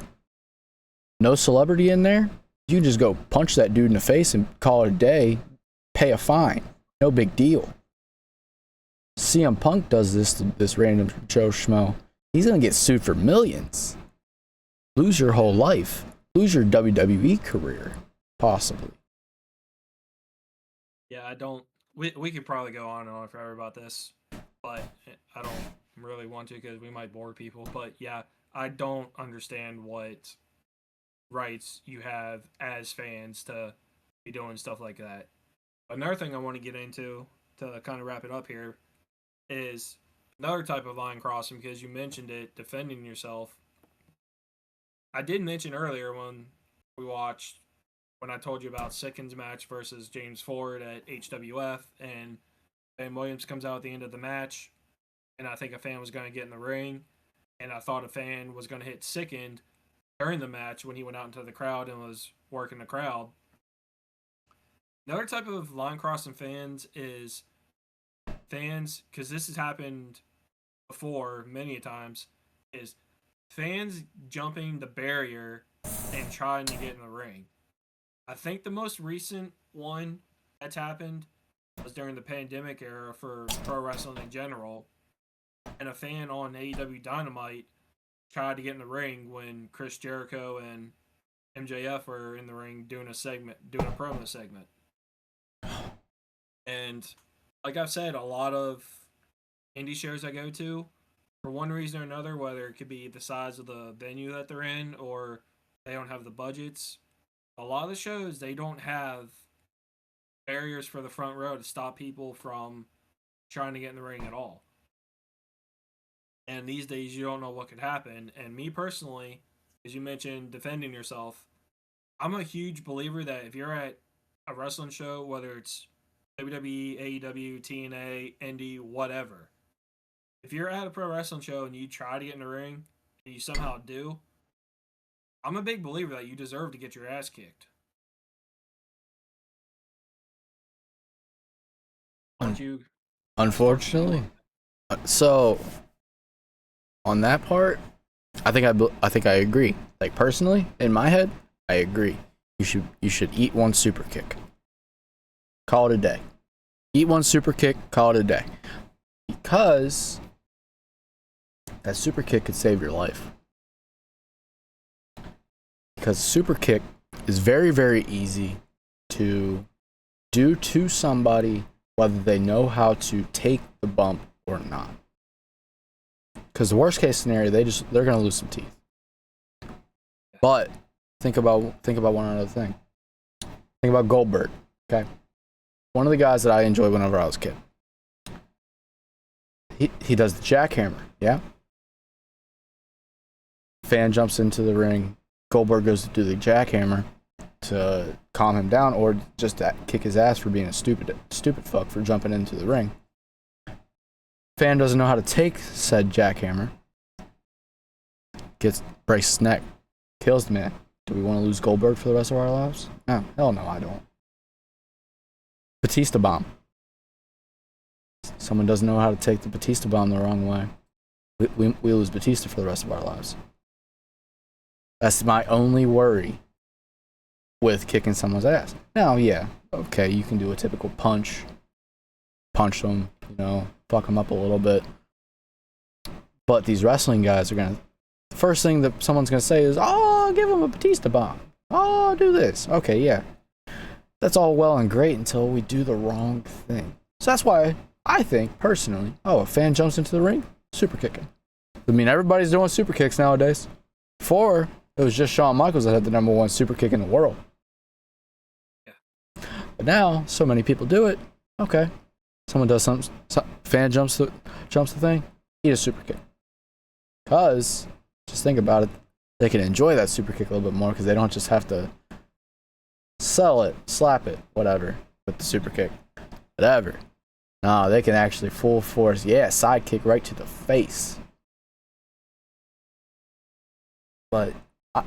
No celebrity in there. You can just go punch that dude in the face and call it a day, pay a fine. No big deal. CM Punk does this to this random Joe Schmo. He's going to get sued for millions. Lose your whole life. Lose your WWE career, possibly. Yeah, I don't. We could probably go on and on forever about this, but I don't really want to because we might bore people. But yeah, I don't understand what rights you have as fans to be doing stuff like that. Another thing I want to get into to kind of wrap it up here is another type of line crossing because you mentioned it, defending yourself. I did mention earlier when we watched when I told you about Sickens' match versus James Ford at HWF, and Ben Williams comes out at the end of the match, and I think a fan was going to get in the ring, and I thought a fan was going to hit Sickens during the match when he went out into the crowd and was working the crowd. Another type of line crossing fans is fans, because this has happened before many times, is fans jumping the barrier and trying to get in the ring. I think the most recent one that's happened was during the pandemic era for pro wrestling in general, and a fan on AEW Dynamite tried to get in the ring when Chris Jericho and MJF were in the ring doing a promo segment. And like I've said, a lot of indie shows I go to, for one reason or another, whether it could be the size of the venue that they're in or they don't have the budgets, a lot of the shows they don't have barriers for the front row to stop people from trying to get in the ring at all. And these days, you don't know what could happen. And me personally, as you mentioned, defending yourself, I'm a huge believer that if you're at a wrestling show, whether it's WWE, AEW, TNA, Indie, whatever, if you're at a pro wrestling show and you try to get in the ring and you somehow do, I'm a big believer that you deserve to get your ass kicked. Un- Don't you? Don't you? Unfortunately, so on that part, I think I agree. Like personally, in my head, I agree. You should eat one super kick. Call it a day. Eat one super kick. Call it a day. Because that super kick could save your life. Because super kick is very, very easy to do to somebody, whether they know how to take the bump or not. Because the worst case scenario, they're gonna lose some teeth. But think about one other thing. Think about Goldberg. Okay, one of the guys that I enjoyed whenever I was a kid. He does the jackhammer. Yeah. Fan jumps into the ring. Goldberg goes to do the jackhammer to calm him down, or just to kick his ass for being a stupid fuck for jumping into the ring. Fan doesn't know how to take said jackhammer. Breaks his neck. Kills the man. Do we want to lose Goldberg for the rest of our lives? No. Hell no, I don't. Batista bomb. Someone doesn't know how to take the Batista bomb the wrong way. We lose Batista for the rest of our lives. That's my only worry with kicking someone's ass. Now, yeah, okay, you can do a typical punch them, fuck them up a little bit. But these wrestling guys are gonna. The first thing that someone's gonna say is, "Oh, give him a Batista bomb. Oh, do this." Okay, yeah, that's all well and great until we do the wrong thing. So that's why I think personally, a fan jumps into the ring, super kicking. I mean, everybody's doing super kicks nowadays. Before, it was just Shawn Michaels that had the number one super kick in the world. Yeah. But now, so many people do it. Okay. Someone does something, fan jumps the thing, eat a super kick. Because, just think about it, they can enjoy that super kick a little bit more because they don't just have to sell it, slap it, whatever, with the super kick. Whatever. No, they can actually full force, side kick right to the face. But,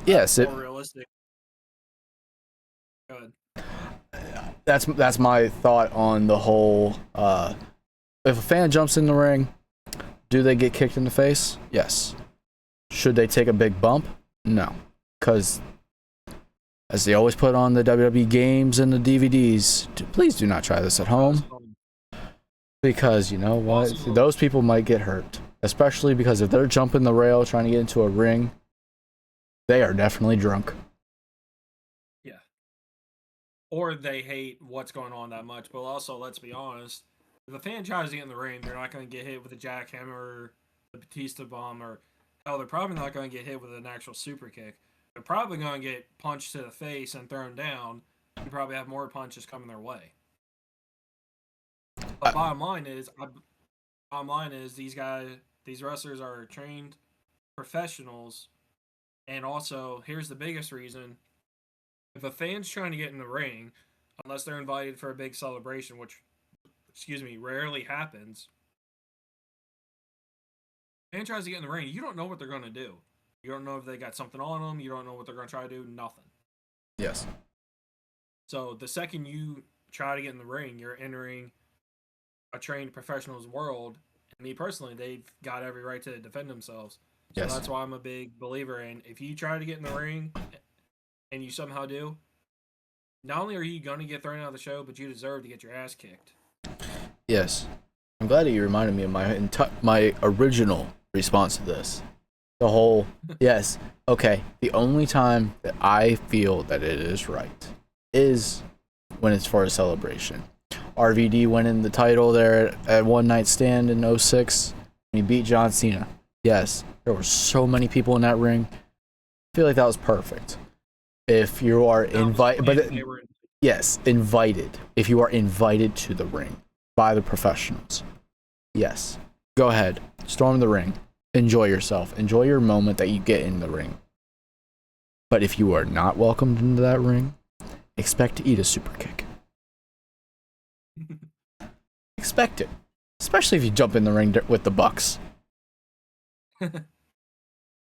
yes, more realistic. Go ahead. That's my thought on the whole. If a fan jumps in the ring, do they get kicked in the face? Yes. Should they take a big bump? No, because as they always put on the WWE games and the DVDs, please do not try this at home. Because you know what? Those people might get hurt, especially because if they're jumping the rail trying to get into a ring, they are definitely drunk. Or they hate what's going on that much. But also, let's be honest, if a fan tries to get in the ring, they're not going to get hit with a jackhammer or the Batista bomb, or hell, they're probably not going to get hit with an actual super kick. They're probably going to get punched to the face and thrown down, and probably have more punches coming their way. But bottom line is these wrestlers are trained professionals, and also here's the biggest reason: If a fan's trying to get in the ring, unless they're invited for a big celebration, which, excuse me, rarely happens, fan tries to get in the ring, you don't know what they're going to do. You don't know if they got something on them. You don't know what they're going to try to do. Nothing. Yes. So the second you try to get in the ring, you're entering a trained professional's world. And me personally, they've got every right to defend themselves. So Yes. that's why I'm a big believer in if you try to get in the ring and you somehow do, not only are you going to get thrown out of the show, but you deserve to get your ass kicked. Yes. I'm glad that you reminded me of my original response to this. The whole yes. Okay. The only time that I feel that it is right is when it's for a celebration. RVD winning the title there at One Night Stand in 06. And he beat John Cena. Yes. There were so many people in that ring. I feel like that was perfect. If you are invited, but yes, invited. If you are invited to the ring by the professionals, yes, go ahead, storm the ring, enjoy yourself, enjoy your moment that you get in the ring. But if you are not welcomed into that ring, expect to eat a super kick. Expect it, especially if you jump in the ring with the Bucks.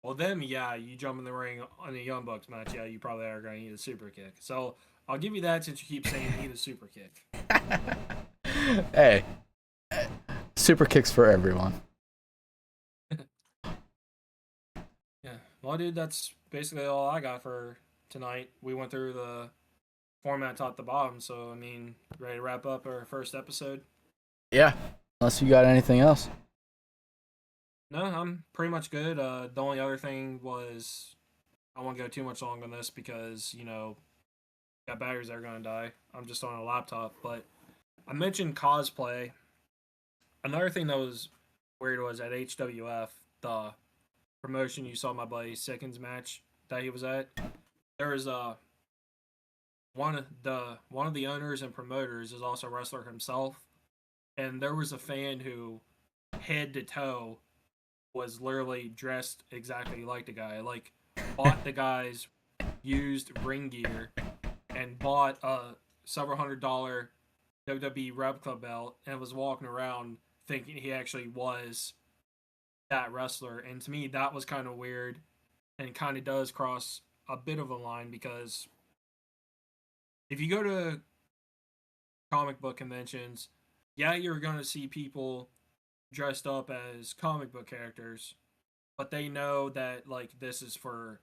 Well, them, yeah, you jump in the ring on the Young Bucks match, yeah, you probably are going to eat a super kick. So I'll give you that since you keep saying eat a super kick. Hey, super kicks for everyone. Yeah, well, dude, that's basically all I got for tonight. We went through the format top to bottom, so I mean, ready to wrap up our first episode? Yeah, unless you got anything else. No, I'm pretty much good. The only other thing was I won't go too much long on this because got batteries that are gonna die. I'm just on a laptop, but I mentioned cosplay. Another thing that was weird was at HWF, the promotion you saw my buddy Sickens match that he was at. There was one of the owners and promoters is also a wrestler himself, and there was a fan who head to toe was literally dressed exactly like the guy. Like bought the guy's used ring gear and bought a several $100 WWE replica belt and was walking around thinking he actually was that wrestler. And to me, that was kind of weird and kind of does cross a bit of a line because if you go to comic book conventions, yeah, you're going to see people dressed up as comic book characters, but they know that like this is for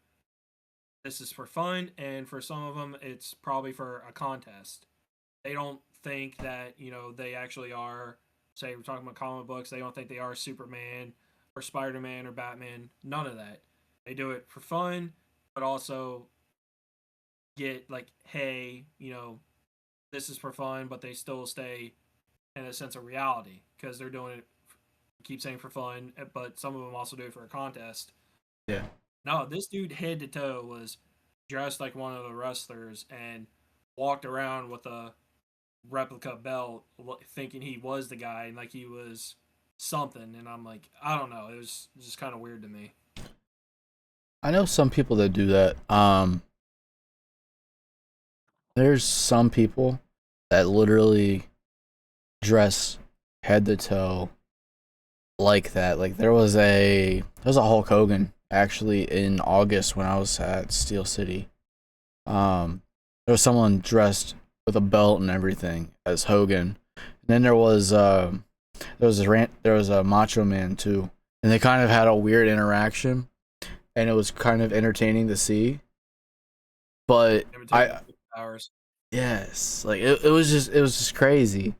fun, and for some of them, it's probably for a contest. They don't think that they actually are. Say we're talking about comic books, they don't think they are Superman or Spider Man or Batman. None of that. They do it for fun, but also get like, hey, this is for fun, but they still stay in a sense of reality because they're doing it. Keep saying for fun, but some of them also do it for a contest. Yeah. No, this dude head to toe was dressed like one of the wrestlers and walked around with a replica belt, thinking he was the guy and like he was something. And I'm like, I don't know. It was just kind of weird to me. I know some people that do that. There's some people that literally dress head to toe like that. Like there was a Hulk Hogan actually in August when I was at Steel City. There was someone dressed with a belt and everything as Hogan. And then there was a Macho Man too. And they kind of had a weird interaction and it was kind of entertaining to see. But I Hours. yes, like it was just crazy.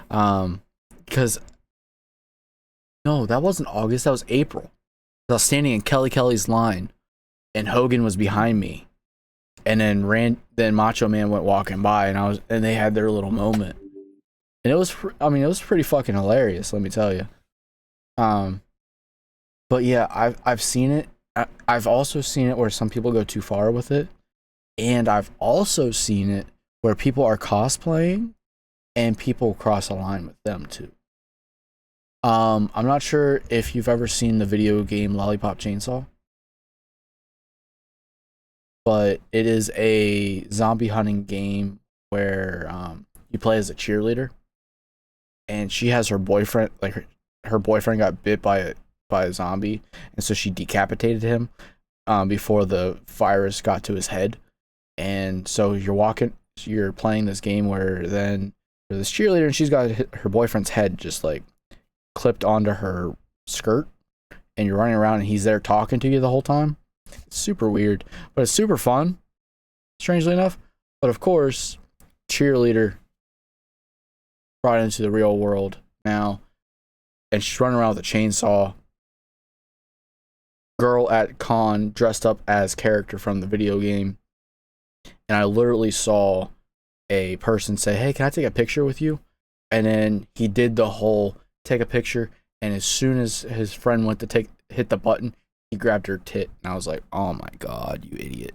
Because no, that wasn't August, that was April. I was standing in Kelly's line and Hogan was behind me. And then Macho Man went walking by and they had their little moment. And it was it was pretty fucking hilarious, let me tell you. But yeah, I've seen it. I've also seen it where some people go too far with it. And I've also seen it where people are cosplaying and people cross a line with them too. I'm not sure if you've ever seen the video game Lollipop Chainsaw, but it is a zombie hunting game where you play as a cheerleader, and she has her boyfriend. Like her boyfriend got bit by a zombie, and so she decapitated him before the virus got to his head. And so you're playing this game where then there's this cheerleader, and she's got her boyfriend's head just like clipped onto her skirt, and you're running around, and he's there talking to you the whole time. It's super weird, but it's super fun, strangely enough. But of course, cheerleader brought into the real world now, and she's running around with a chainsaw. Girl at con dressed up as character from the video game, and I literally saw a person say, "Hey, can I take a picture with you?" And then he did the whole take a picture, and as soon as his friend went to hit the button, he grabbed her tit, and I was like, "Oh my god, you idiot!"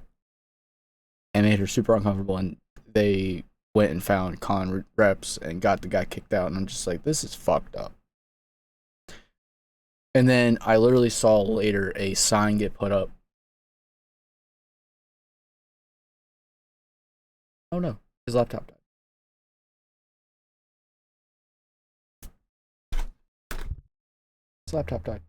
And made her super uncomfortable. And they went and found con reps and got the guy kicked out, and I'm just like, this is fucked up. And then I literally saw later a sign get put up. Oh no, his laptop died. His laptop died.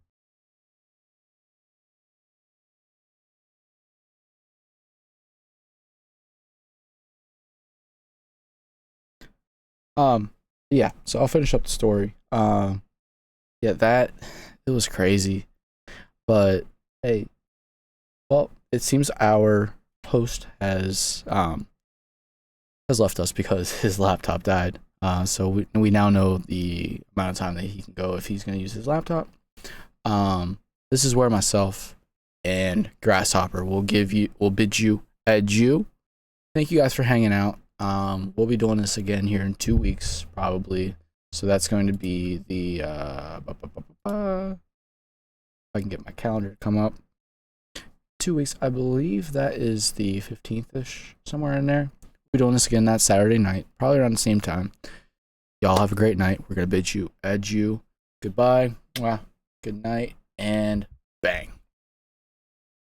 Yeah, so I'll finish up the story. Yeah, that it was crazy. But hey, well, it seems our host has left us because his laptop died. So we now know the amount of time that he can go if he's going to use his laptop. This is where myself and Grasshopper will bid you adieu. Thank you guys for hanging out. We'll be doing this again here in 2 weeks, probably. So that's going to be the if I can get my calendar to come up. 2 weeks, I believe that is the 15th-ish, somewhere in there. We'll be doing this again that Saturday night, probably around the same time. Y'all have a great night. We're gonna bid you adieu. Goodbye. Good night, and bang.